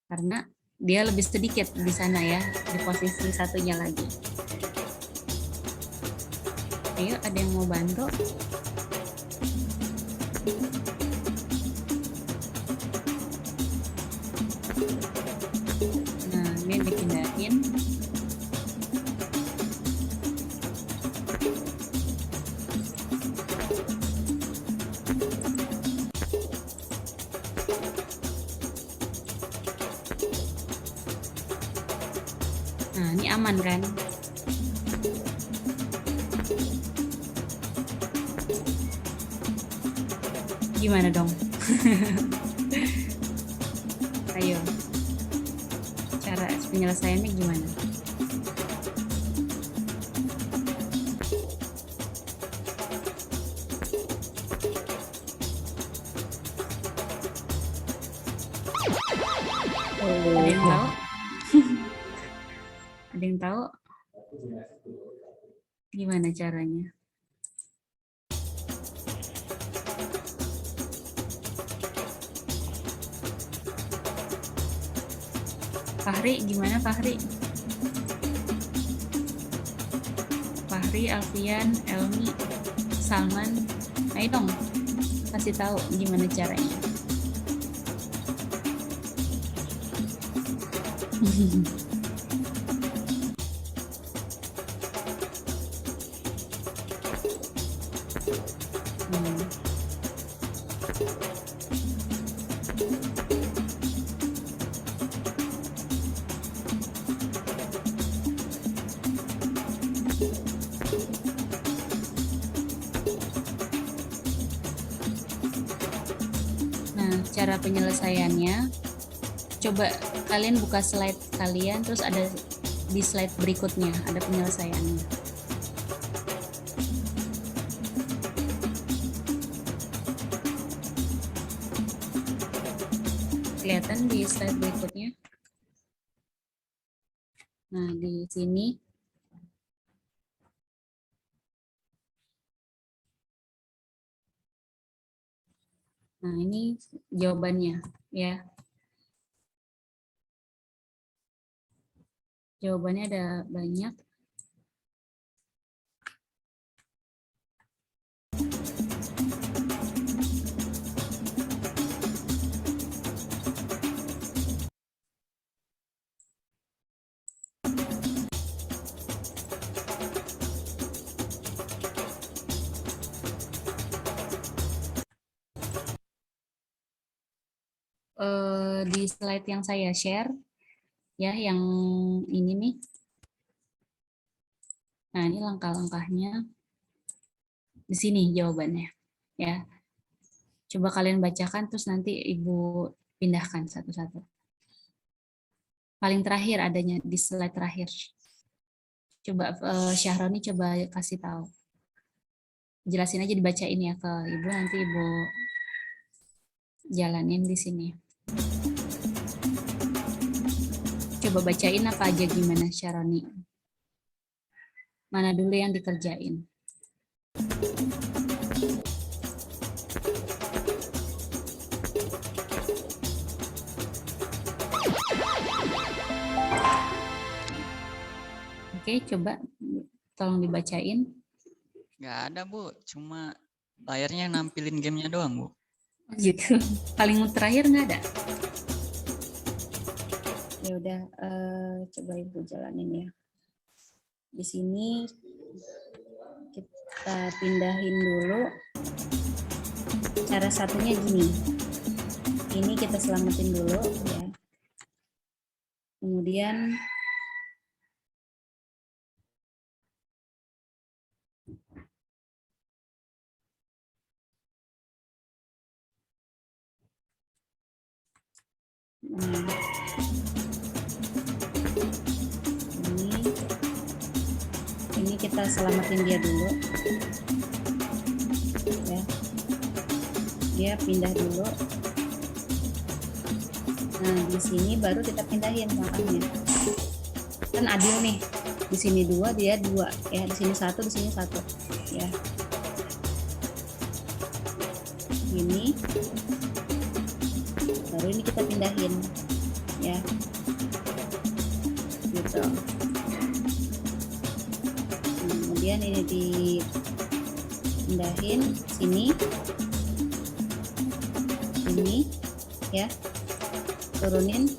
S1: Karena dia lebih sedikit di sana ya, di posisi satunya lagi. Ayo, ada yang mau bantu? Nah, ini dipindahin. Nah, ini aman kan? Gimana dong? Ayo. Cara penyelesaiannya gimana? Ada yang tahu? Ada yang tahu? Gimana caranya? Fahri, gimana Fahri? Fahri, Alfian, Elmi, Salman. Ayo dong, kasih tahu gimana caranya. Nah, cara penyelesaiannya, coba kalian buka slide kalian, terus ada di slide berikutnya ada penyelesaiannya. Kelihatan di slide berikutnya. Nah, di sini nah ini jawabannya ya. Jawabannya ada banyak. Di slide yang saya share, ya yang ini nih. Nah, ini langkah-langkahnya. Di sini jawabannya. Ya. Coba kalian bacakan terus nanti Ibu pindahkan satu-satu. Paling terakhir adanya di slide terakhir. Coba Syahroni coba kasih tahu. Jelasin aja, dibacain ya ke Ibu, nanti Ibu jalanin di sini. Coba bacain apa aja gimana Syahroni. Mana dulu yang dikerjain. Oke, coba tolong dibacain.
S4: Nggak ada, Bu. Cuma layarnya nampilin gamenya doang, Bu.
S1: Gitu. Paling terakhir nggak ada. Ya udah, coba Ibu jalanin ya. Di sini kita pindahin dulu. Cara satunya gini. Ini kita selamatin dulu ya. Kemudian ini kita selamatin dia dulu ya, dia pindah dulu. Nah di sini baru kita pindahin makanya kan adil nih, di sini 2 dia 2 ya, di sini 1 di sini 1 ya, ini baru ini kita pindahin ya gitu. Kemudian ini dipindahin sini ya, turunin,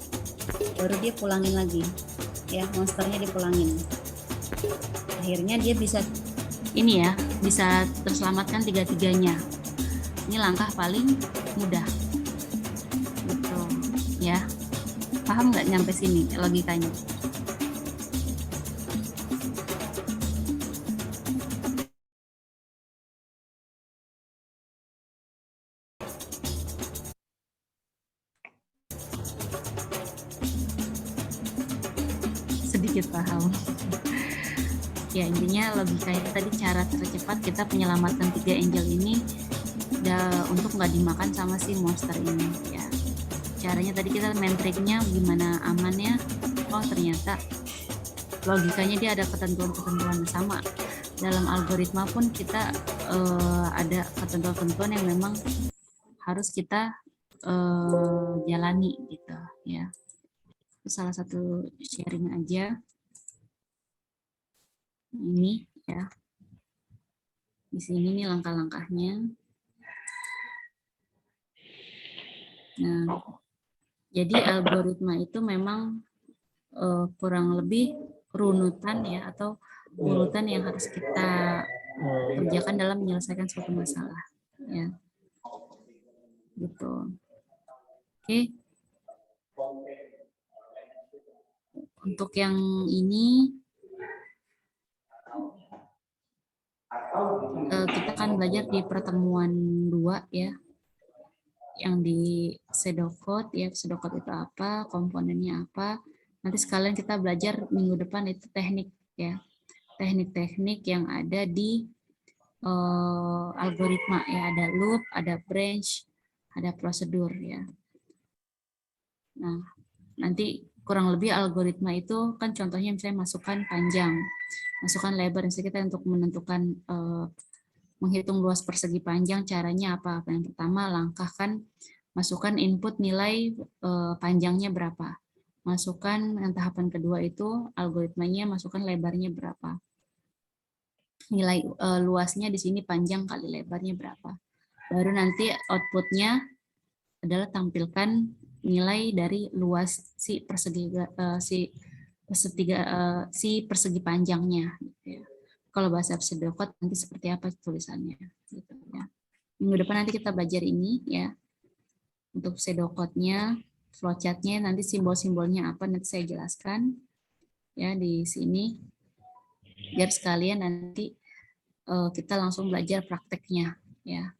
S1: baru dia pulangin lagi ya, monsternya dipulangin. Akhirnya dia bisa ini ya, bisa terselamatkan 3-3-nya. Ini langkah paling mudah gitu ya. Paham nggak nyampe sini logikanya? Sedikit paham. Ya intinya logikanya tadi, cara tercepat kita penyelamatan 3 angel ini untuk nggak dimakan sama si monster ini ya. Caranya tadi kita main triknya gimana amannya. Oh ternyata logikanya dia ada ketentuan-ketentuan sama. Dalam algoritma pun kita ada ketentuan-ketentuan yang memang harus kita jalani gitu ya. Itu salah satu sharing aja ini ya. Di sini nih langkah-langkahnya. Nah, jadi algoritma itu memang kurang lebih runutan ya, atau urutan yang harus kita kerjakan dalam menyelesaikan suatu masalah ya. Gitu. Oke. Untuk yang ini kita akan belajar di pertemuan 2 ya, yang di pseudocode ya. Pseudocode itu apa, komponennya apa. Nanti sekalian kita belajar minggu depan itu teknik ya, teknik-teknik yang ada di algoritma ya. Ada loop, ada branch, ada prosedur ya. Nah nanti kurang lebih algoritma itu kan contohnya misalnya masukkan panjang, masukkan lebar. Misalnya kita untuk menentukan menghitung luas persegi panjang, caranya apa? Yang pertama langkahkan, masukkan input nilai panjangnya berapa. Masukkan yang tahapan kedua itu algoritmanya, masukkan lebarnya berapa. Nilai luasnya di sini panjang kali lebarnya berapa. Baru nanti outputnya adalah tampilkan nilai dari luas si persegi persegi panjangnya. Gitu ya. Kalau bahasa pseudocode nanti seperti apa tulisannya. Gitu ya. Minggu depan nanti kita belajar ini ya. Untuk pseudocode-nya flowchartnya, nanti simbol-simbolnya apa nanti saya jelaskan ya di sini, biar sekalian nanti kita langsung belajar prakteknya ya.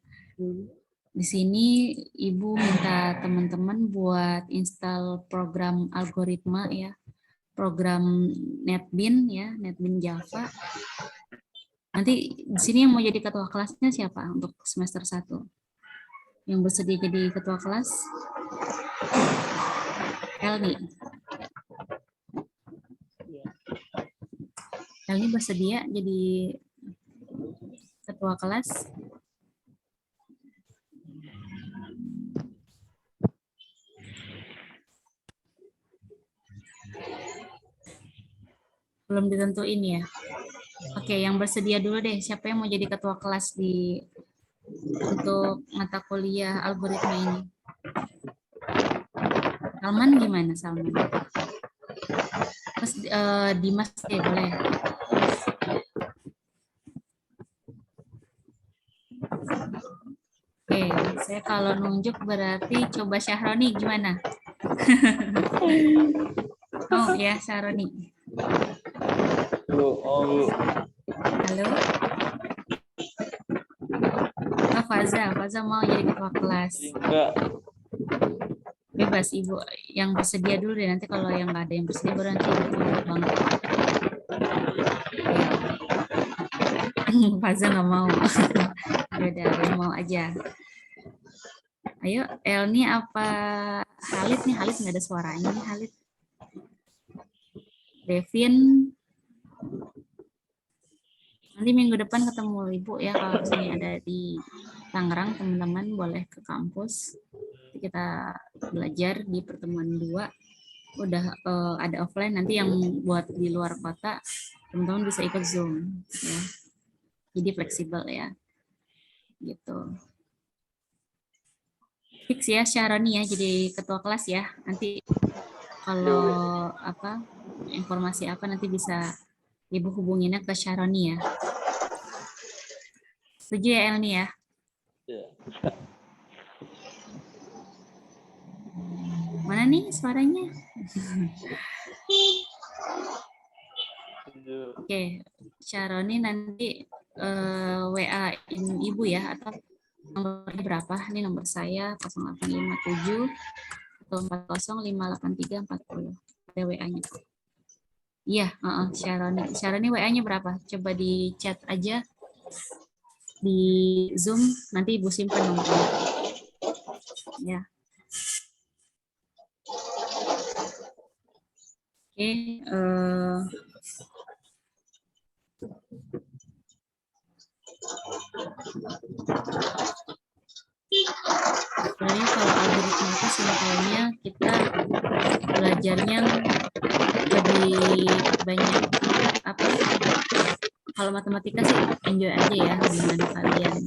S1: Di sini Ibu minta teman-teman buat install program algoritma ya, program NetBeans ya, NetBeans Java. Nanti di sini yang mau jadi ketua kelasnya siapa untuk semester 1? Yang bersedia jadi ketua kelas? Elni. Elni bersedia jadi ketua kelas? Belum ditentuin ya? Oke, yang bersedia dulu deh. Siapa yang mau jadi ketua kelas untuk mata kuliah algoritma ini? Salman gimana Salman? Terus Dimas deh boleh. Oke, saya kalau nunjuk berarti coba Syahroni gimana? Oh ya Syahroni. Halo. Oh, Faza mau jadi ketua kelas.
S3: Enggak.
S1: Bebas Ibu, yang bersedia dulu deh, nanti kalau yang nggak ada yang bersedia baru nanti Bang. Faza nggak mau. Udah mau aja. Ayo, Elni apa Halid nih? Halid nggak ada suaranya nih Halid. Devin. Nanti minggu depan ketemu Ibu ya, kalau misalnya ada di Tangerang teman-teman boleh ke kampus. Kita belajar di pertemuan 2. Udah ada offline, nanti yang buat di luar kota teman-teman bisa ikut Zoom ya. Jadi fleksibel ya. Gitu. Fix ya Syaroni ya jadi ketua kelas ya. Nanti kalau informasi apa nanti bisa Ibu hubunginnya ke Syaroni ya. Setuju ya Elni ya?
S3: Ya.
S1: Mana nih suaranya? Oke, Syaroni nanti WA-in Ibu ya, atau nomornya berapa? Ini nomor saya 0857 atau 40583440. Ada WA-nya. Iya, Syaroni. Syaroni WA-nya berapa? Coba di chat aja di Zoom, nanti Ibu simpan nomornya. Ya. Oke, sebenarnya kalau algoritma itu simpelnya kita belajarnya lebih banyak apa? Kalau matematika sih enjoy aja ya, gimana kalian.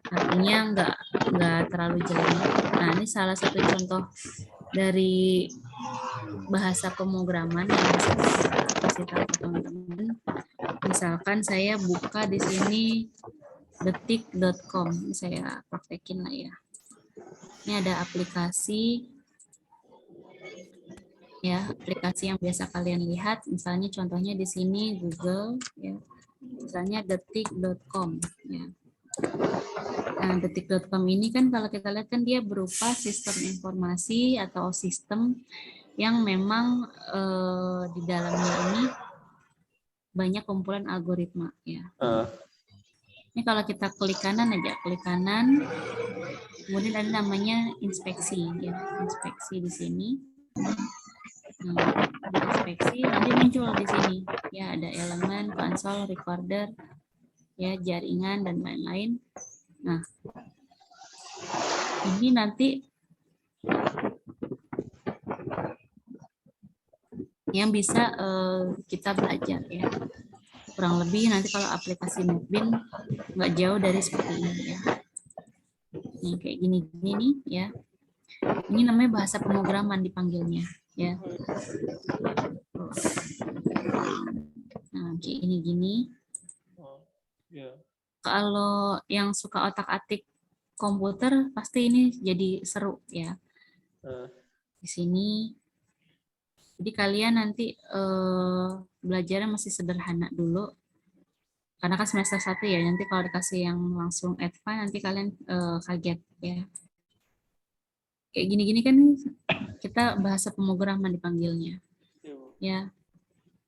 S1: Artinya nggak terlalu jelek. Nah ini salah satu contoh dari bahasa pemrograman yang bisa kasih tahu ke teman-teman. Misalkan saya buka di sini detik.com, saya praktekin lah ya. Ini ada aplikasi ya, aplikasi yang biasa kalian lihat, misalnya contohnya di sini Google ya. Misalnya detik.com ya. Nah, detik.com ini kan kalau kita lihat kan dia berupa sistem informasi atau sistem yang memang di dalamnya ini banyak kumpulan algoritma ya. Ini kalau kita klik kanan aja, klik kanan, kemudian ada namanya inspeksi ya, inspeksi di sini. Nah, di inspeksi nanti muncul di sini ya, ada elemen, konsol, recorder, ya jaringan dan lain-lain. Nah, ini nanti yang bisa kita belajar ya. Kurang lebih nanti kalau aplikasi NetBeans nggak jauh dari seperti ini ya. Nih kayak gini-gini nih ya. Ini namanya bahasa pemrograman dipanggilnya ya. Nah kayak gini-gini. Kalau yang suka otak-atik komputer pasti ini jadi seru ya.
S3: Eh,
S1: di sini. Jadi kalian nanti belajarnya masih sederhana dulu. Karena kan semester 1 ya, nanti kalau dikasih yang langsung advance nanti kalian kaget ya. Kayak gini-gini kan kita bahasa pemrograman dipanggilnya.
S3: iya, Bu.
S1: Ya,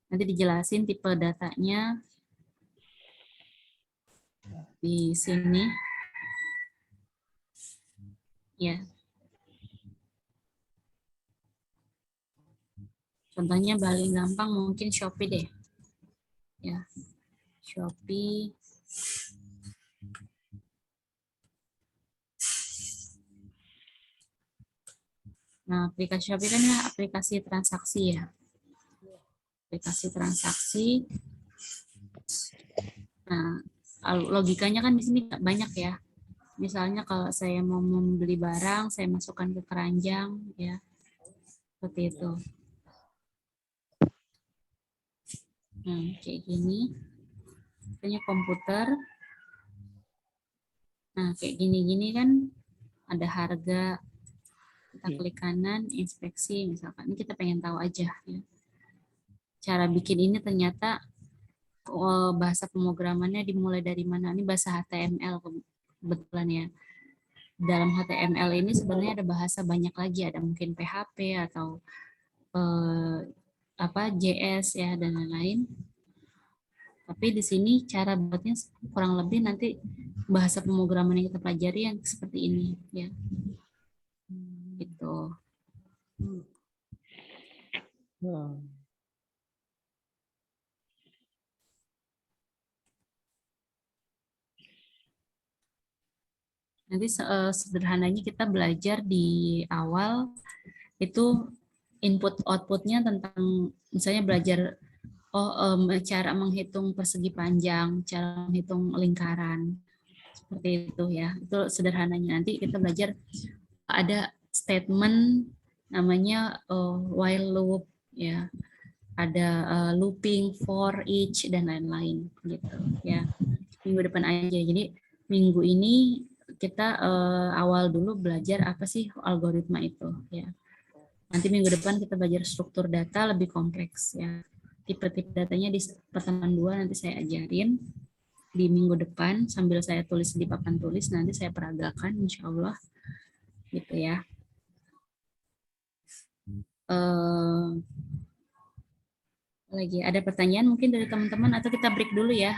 S1: nanti dijelasin tipe datanya di sini. Ya, contohnya paling gampang mungkin Shopee deh. Ya, Shopee. Nah, aplikasi Shopee kan ya aplikasi transaksi ya. Aplikasi transaksi. Nah, logikanya kan di sini banyak ya. Misalnya kalau saya mau membeli barang, saya masukkan ke keranjang ya. Seperti itu. Nah, kayak gini. Misalnya komputer. Nah, kayak gini-gini kan ada harga. Kita klik kanan, inspeksi misalkan. Ini kita pengen tahu aja ya. Cara bikin ini ternyata bahasa pemrogramannya dimulai dari mana? Ini bahasa HTML kebetulan ya. Dalam HTML ini sebenarnya ada bahasa banyak lagi, ada mungkin PHP atau JS ya dan lain-lain. Tapi di sini cara buatnya kurang lebih nanti bahasa pemrograman yang kita pelajari yang seperti ini ya. Gitu. Nanti sederhananya kita belajar di awal itu input outputnya tentang misalnya belajar cara menghitung persegi panjang, cara menghitung lingkaran seperti itu ya. Itu sederhananya. Nanti kita belajar ada statement namanya while loop ya. Ada looping, for, each dan lain-lain gitu ya. Minggu depan aja. Jadi minggu ini kita awal dulu belajar apa sih algoritma itu ya. Nanti minggu depan kita belajar struktur data lebih kompleks ya. Tipe-tipe datanya di pertemuan 2 nanti saya ajarin di minggu depan sambil saya tulis di papan tulis, nanti saya peragakan insya Allah gitu ya. Lagi ada pertanyaan mungkin dari teman-teman atau kita break dulu ya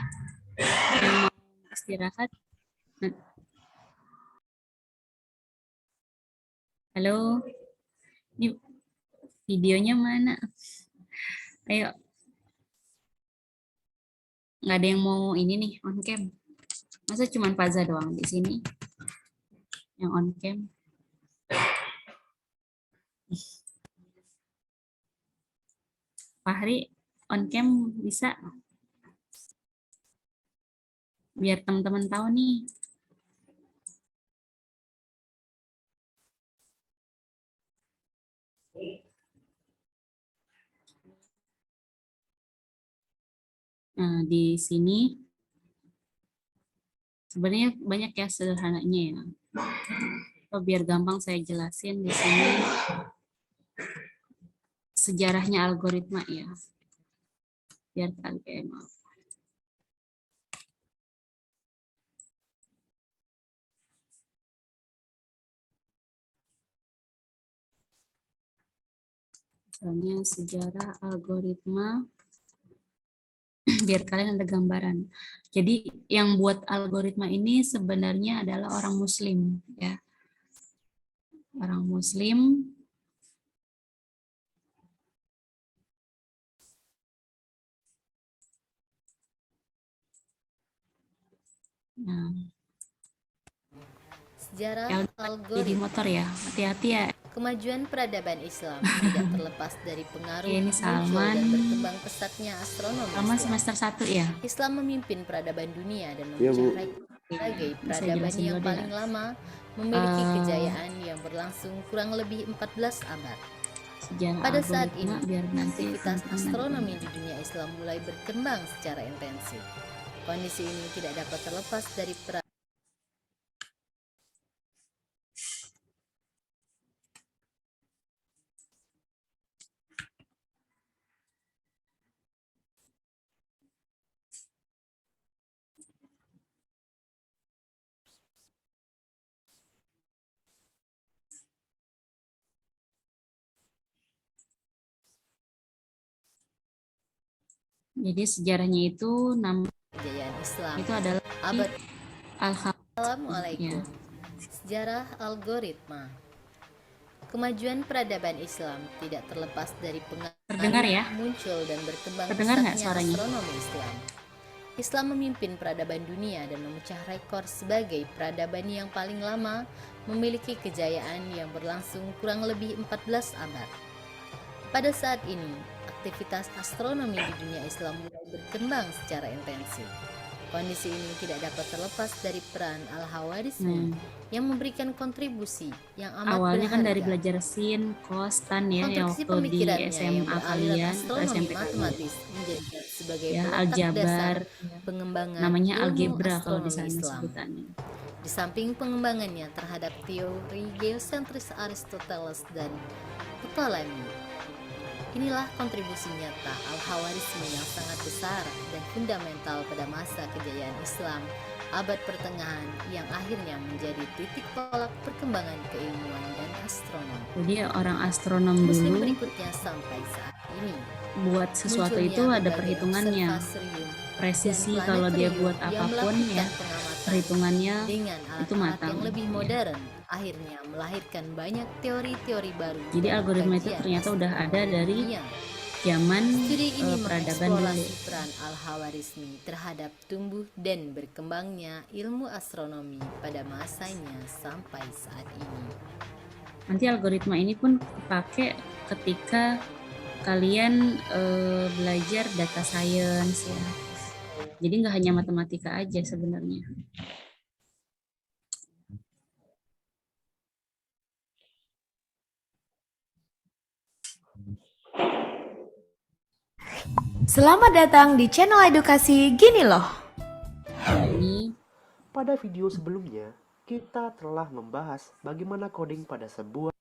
S1: yang mau istirahat. Halo, ini videonya mana? Ayo, nggak ada yang mau ini nih on cam. Masa cuma Faza doang di sini yang on cam? Fahri on cam bisa? Biar teman-teman tahu nih. Nah, di sini sebenarnya banyak ya sederhananya ya. Biar gampang saya jelasin di sini sejarahnya algoritma ya. Biar kalian mau. Misalnya sejarah algoritma biar kalian ada gambaran. Jadi yang buat algoritma ini sebenarnya adalah orang Muslim ya. Orang Muslim nah,
S5: Sejarah
S1: ya, jadi
S5: algoritma.
S1: motor ya. Hati-hati ya.
S5: Kemajuan peradaban Islam tidak terlepas dari pengaruh
S1: Oke, ini
S5: muncul
S1: Salman.
S5: dan berkembang pesatnya astronomi
S1: Salman
S5: Islam.
S1: semester 1 ya.
S5: Islam memimpin peradaban dunia dan
S3: Iya, Bu.
S5: memecah sebagai
S1: Bisa
S5: peradaban
S1: jelasin
S5: yang
S1: dulu deh.
S5: paling lama, memiliki kejayaan yang berlangsung kurang lebih 14 abad.
S1: Sejarah
S5: Pada saat
S1: algoritma
S5: ini,
S1: biar nanti
S5: aktivitas
S1: teman-teman ada
S5: astronomi
S1: gambaran.
S5: di dunia Islam mulai berkembang secara intensif. Kondisi ini tidak dapat terlepas dari
S1: Jadi sejarahnya itu
S5: kejayaan Islam.
S1: itu adalah
S5: Abad
S1: Al-Haq.
S5: Assalamualaikum. Sejarah algoritma. Kemajuan peradaban Islam tidak terlepas dari
S1: Terdengar
S5: pengaruh
S1: ya?
S5: muncul dan berkembang
S1: Terdengar nggak
S5: pesatnya
S1: suaranya?
S5: astronomi Islam. Islam memimpin peradaban dunia dan memecah rekor sebagai peradaban yang paling lama, memiliki kejayaan yang berlangsung kurang lebih 14 abad. Pada saat ini, aktivitas astronomi di dunia Islam mulai berkembang secara intensif. Kondisi ini tidak dapat terlepas dari peran Al-Hawarizmi yang memberikan kontribusi yang amat
S1: Awalnya kan dari
S5: berharga.
S1: belajar sin, kos, tan ya, yang
S5: Konstruksi
S1: waktu di
S5: pemikirannya yang
S1: SMA
S5: beraliran
S1: kalian, atau
S5: astronomi
S1: SMP kalian.
S5: matematis menjadikan sebagai
S1: Ya,
S5: peletak
S1: aljabar,
S5: dasar pengembangan
S1: namanya
S5: ilmu
S1: algebra kalau di
S5: astronomi
S1: sana
S5: Islam.
S1: sebutannya.
S5: Di samping pengembangannya terhadap teori geosentris Aristoteles dan Ptolemaic, inilah kontribusi nyata Al-Hawarizmi yang sangat besar dan fundamental pada masa kejayaan Islam abad pertengahan yang akhirnya menjadi titik tolak perkembangan keilmuan dan astronomi.
S1: Jadi orang astronom
S5: Muslim
S1: dulu
S5: berikutnya sampai saat ini.
S1: buat sesuatu
S5: Munculnya
S1: itu ada
S5: berbagai
S1: perhitungannya,
S5: observatorium
S1: presisi
S5: dan
S1: kalau dia
S5: planeterium
S1: buat
S5: yang
S1: apapun
S5: melakukan
S1: ya,
S5: pengamatan
S1: perhitungannya
S5: dengan
S1: itu
S5: alat-alat
S1: matang.
S5: yang lebih
S1: Ya.
S5: modern, akhirnya melahirkan banyak teori-teori baru.
S1: Jadi
S5: dan
S1: algoritma itu
S5: kajian
S1: ternyata udah ada
S5: astronomi
S1: dari
S5: dunia.
S1: zaman
S5: Studi ini
S1: peradaban dulu.
S5: mengeksplorasi peran Al-Hawarizmi terhadap tumbuh dan berkembangnya ilmu astronomi pada masanya sampai saat ini.
S1: Nanti algoritma ini pun dipakai ketika kalian belajar data science ya. Jadi nggak hanya matematika aja sebenarnya.
S6: Selamat datang di channel edukasi Gini Loh.
S1: Ini
S7: Pada video sebelumnya, kita telah membahas bagaimana coding pada sebuah.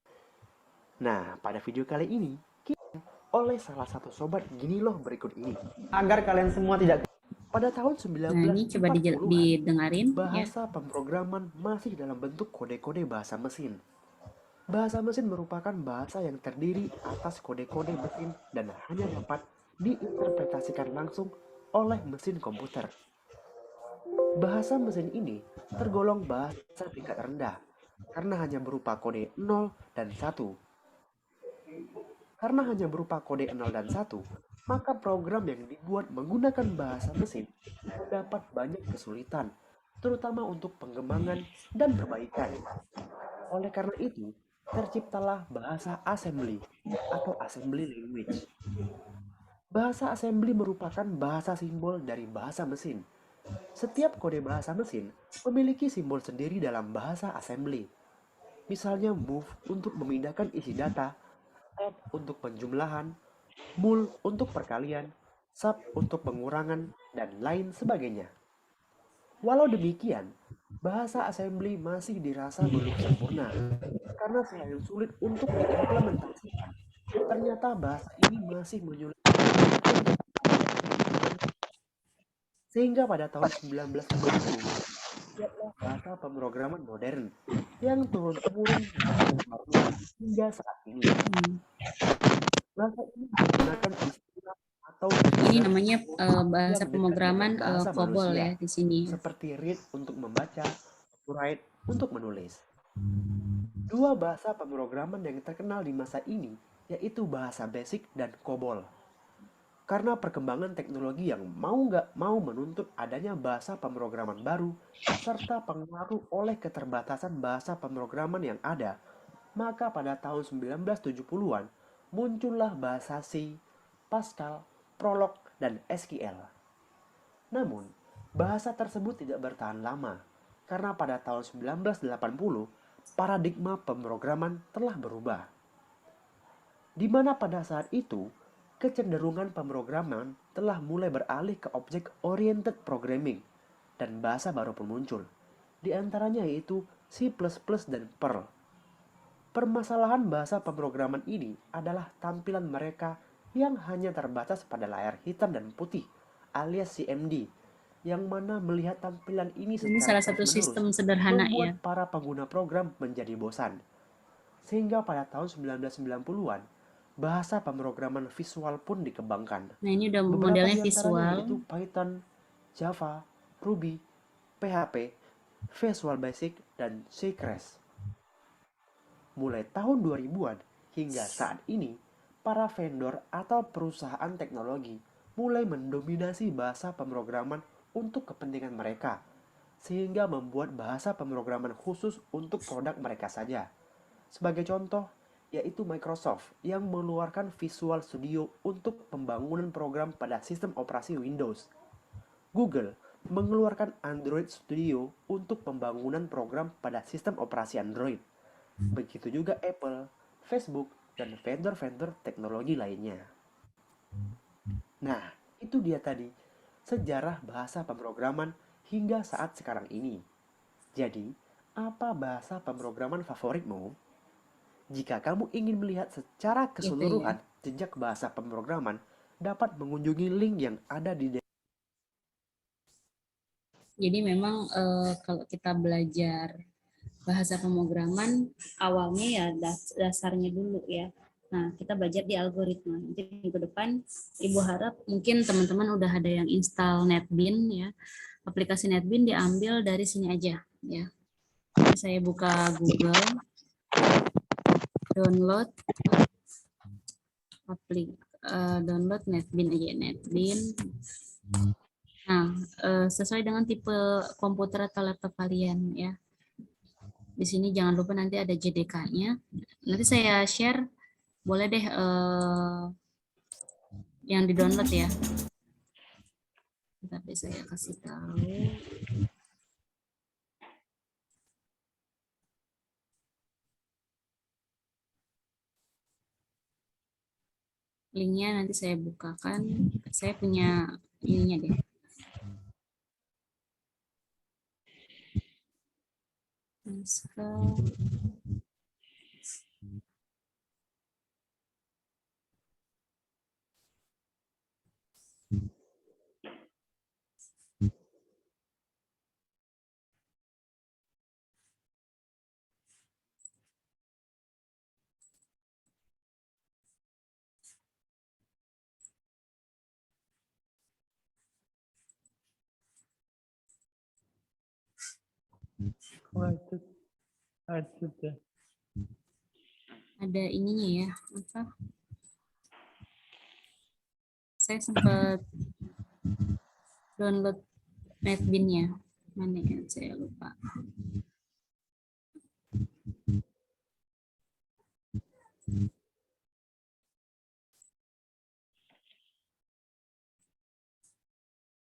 S7: Nah, pada video kali ini, kita oleh salah satu sobat Gini Loh berikut ini. Agar kalian semua tidak. Pada tahun
S1: nah ini coba
S7: 1940-an,
S1: didengarin ya.
S7: bahasa pemrograman masih dalam bentuk kode-kode bahasa mesin. Bahasa mesin merupakan bahasa yang terdiri atas kode-kode mesin dan hanya dapat diinterpretasikan langsung oleh mesin komputer. Bahasa mesin ini tergolong bahasa tingkat rendah karena hanya berupa kode 0 dan 1. Karena hanya berupa kode 0 dan 1, maka program yang dibuat menggunakan bahasa mesin mendapat banyak kesulitan, terutama untuk pengembangan dan perbaikan. Oleh karena itu, terciptalah bahasa assembly atau assembly language. Bahasa assembly merupakan bahasa simbol dari bahasa mesin. Setiap kode bahasa mesin memiliki simbol sendiri dalam bahasa assembly. Misalnya move untuk memindahkan isi data, add untuk penjumlahan, mul untuk perkalian, sub untuk pengurangan, dan lain sebagainya. Walau demikian, bahasa assembly masih dirasa belum sempurna karena selain sulit untuk diimplementasikan, ternyata bahasa ini masih menyulitkan sehingga pada tahun 1990 dibuatlah bahasa pemrograman modern yang turun-temurun hingga saat ini. Bahasa ini menggunakan istilah atau
S1: Ini namanya bahasa
S7: yang
S1: pemrograman
S7: dekat dengan bahasa
S1: COBOL
S7: manusia,
S1: ya di sini.
S7: seperti read untuk membaca, write untuk menulis. Dua bahasa pemrograman yang terkenal di masa ini yaitu bahasa BASIC dan COBOL. Karena perkembangan teknologi yang mau nggak mau menuntut adanya bahasa pemrograman baru serta pengaruh oleh keterbatasan bahasa pemrograman yang ada, maka pada tahun 1970-an muncullah bahasa C, Pascal, Prolog, dan SQL. Namun, bahasa tersebut tidak bertahan lama karena pada tahun 1980 paradigma pemrograman telah berubah. Di mana pada saat itu kecenderungan pemrograman telah mulai beralih ke object-oriented programming dan bahasa baru pun muncul. Di antaranya yaitu C++ dan Perl. Permasalahan bahasa pemrograman ini adalah tampilan mereka yang hanya terbatas pada layar hitam dan putih alias CMD, yang mana melihat tampilan ini
S1: Ini salah satu sistem sederhana ya.
S7: membuat para pengguna program menjadi bosan. Sehingga pada tahun 1990-an bahasa pemrograman visual pun dikembangkan.
S1: Nah, ini udah
S7: Beberapa
S1: modelnya
S7: di antaranya
S1: visual.
S7: yaitu Python, Java, Ruby, PHP, Visual Basic, dan C#. Mulai tahun 2000-an hingga saat ini, para vendor atau perusahaan teknologi mulai mendominasi bahasa pemrograman untuk kepentingan mereka, sehingga membuat bahasa pemrograman khusus untuk produk mereka saja. Sebagai contoh, yaitu Microsoft yang mengeluarkan Visual Studio untuk pembangunan program pada sistem operasi Windows. Google mengeluarkan Android Studio untuk pembangunan program pada sistem operasi Android. Begitu juga Apple, Facebook, dan vendor-vendor teknologi lainnya. Nah, itu dia tadi sejarah bahasa pemrograman hingga saat sekarang ini. Jadi, apa bahasa pemrograman favoritmu? Jika kamu ingin melihat secara keseluruhan jejak bahasa pemrograman, dapat mengunjungi link yang ada di
S1: Jadi memang kalau kita belajar bahasa pemrograman awalnya ya dasarnya dulu ya. Nah, kita belajar di algoritma. Nanti minggu depan Ibu harap mungkin teman-teman udah ada yang install NetBeans ya. Aplikasi NetBeans diambil dari sini aja ya. Saya buka Google, download download NetBeans aja, NetBeans. Nah, sesuai dengan tipe komputer atau laptop kalian ya. Di sini jangan lupa nanti ada JDK-nya. Nanti saya share, boleh deh yang di-download ya. Tapi saya kasih tahu. Linknya nanti saya bukakan. Saya punya ininya deh. Ada ininya ya, apa? Saya sempat download NetBeans-nya. Mana ya? Saya lupa.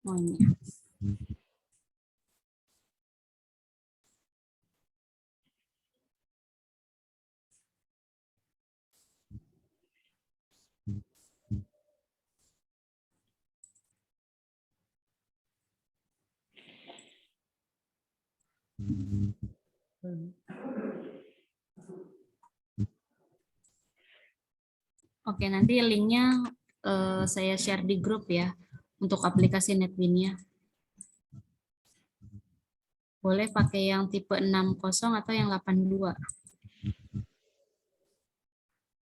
S1: Oh ini. Oke, nanti linknya saya share di grup ya untuk aplikasi NetBeans-nya. Boleh pakai yang tipe 60 atau yang 82.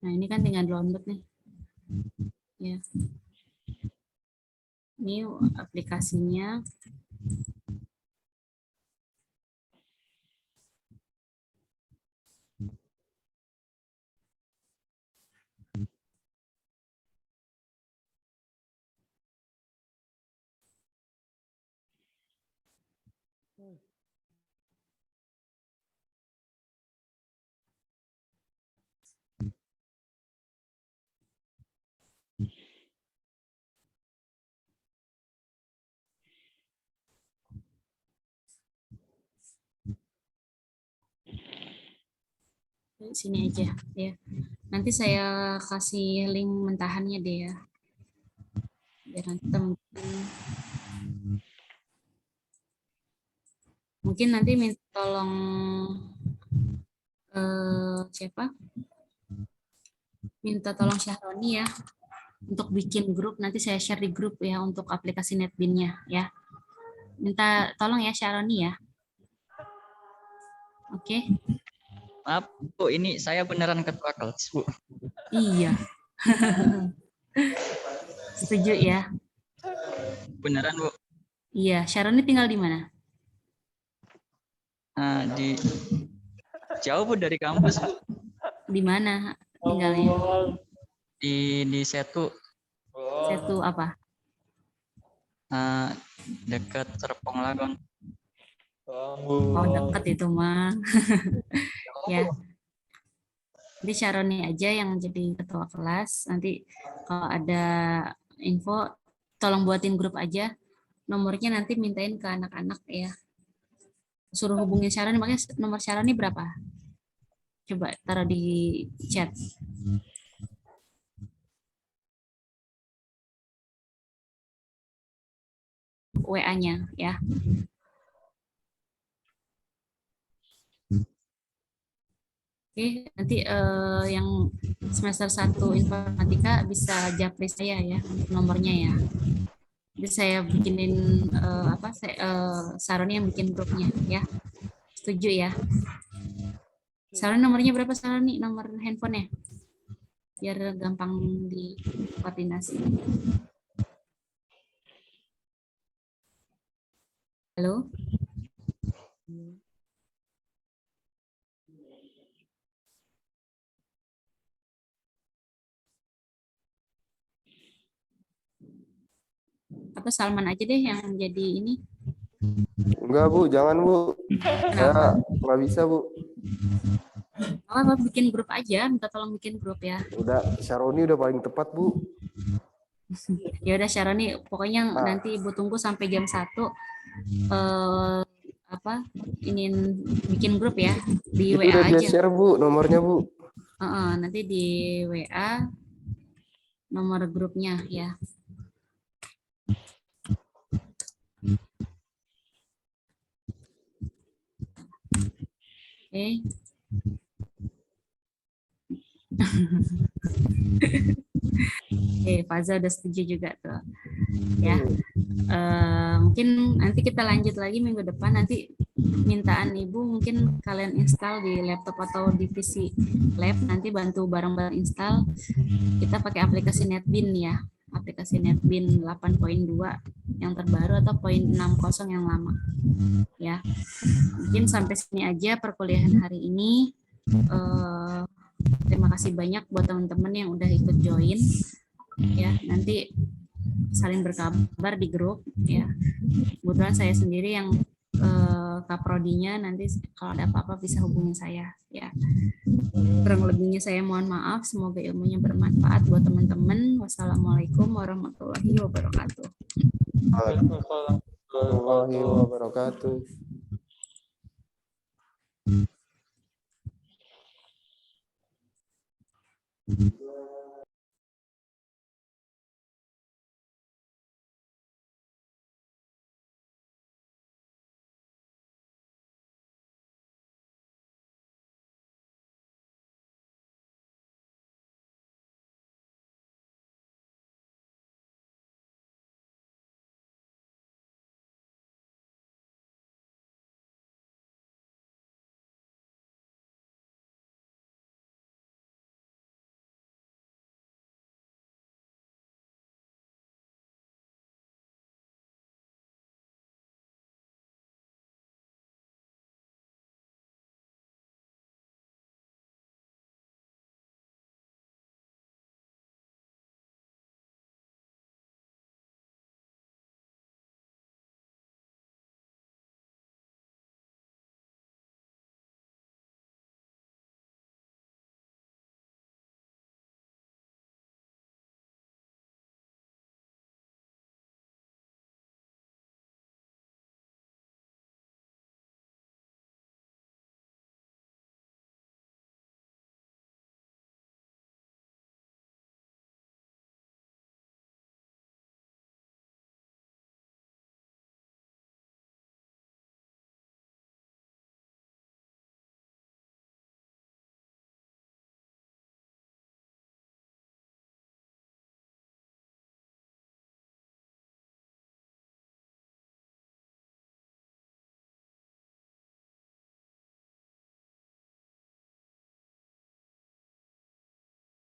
S1: Nah, ini kan tinggal download nih. Ya. Ini aplikasinya. Sini aja ya. Nanti saya kasih link mentahannya deh ya. Biar nanti teman-teman mungkin nanti minta tolong siapa? Minta tolong Syahroni ya untuk bikin grup. Nanti saya share di grup ya untuk aplikasi NetBeans-nya ya. Minta tolong ya Syahroni ya. Oke.
S4: Maaf Bu, ini saya beneran ketua kelas Bu.
S1: Iya. Setuju ya?
S4: Beneran Bu.
S1: Iya, Sharon ini tinggal di mana?
S4: Di jauh Bu dari kampus Bu.
S1: Di mana tinggalnya?
S4: Di Setu,
S1: Setu apa?
S4: dekat Serpong Lagon.
S1: Oh, dekat itu mah. Ya. Nanti Sharoni aja yang jadi ketua kelas. Nanti kalau ada info, tolong buatin grup aja. Nomornya nanti mintain ke anak-anak ya. Suruh hubungin Sharoni. Makanya nomor Sharoni berapa? Coba taruh di chat. WA-nya ya. Oke, nanti yang semester 1 informatika bisa japri saya ya nomornya ya. Jadi saya bikinin Saroni yang bikin grupnya ya. Setuju ya? Saroni nomornya berapa Saroni? Nomor handphonenya? Biar gampang dikoordinasi. Halo? Atau Salman aja deh yang jadi ini.
S8: Enggak Bu, jangan Bu.
S1: Kenapa?
S8: Saya nggak bisa Bu.
S1: Apa bikin grup aja, minta tolong bikin grup ya.
S8: Udah, Sharoni udah paling tepat Bu.
S1: Ya udah Sharoni, pokoknya nanti Ibu tunggu sampai jam 1 ingin bikin grup ya di
S8: Itu
S1: WA
S8: udah dia
S1: aja.
S8: share Bu, nomornya Bu.
S1: Nanti di WA nomor grupnya ya. Oke. Faza udah setuju juga tuh. Ya. Mungkin nanti kita lanjut lagi minggu depan. Nanti mintaan Ibu mungkin kalian install di laptop atau di PC lab. Nanti bantu bareng-bareng install. Kita pakai aplikasi NetBeans ya. Aplikasi NetBeans 8.2 yang terbaru atau 0.60 yang lama. Ya. Mungkin sampai sini aja perkuliahan hari ini. Terima kasih banyak buat teman-teman yang udah ikut join. Ya, nanti saling berkabar di grup ya. Kebetulan saya sendiri yang kaprodinya, nanti kalau ada apa-apa bisa hubungin saya ya. Kurang lebihnya saya mohon maaf, semoga ilmunya bermanfaat buat teman-teman. Wassalamualaikum warahmatullahi wabarakatuh.
S8: Warahmatullahi wabarakatuh.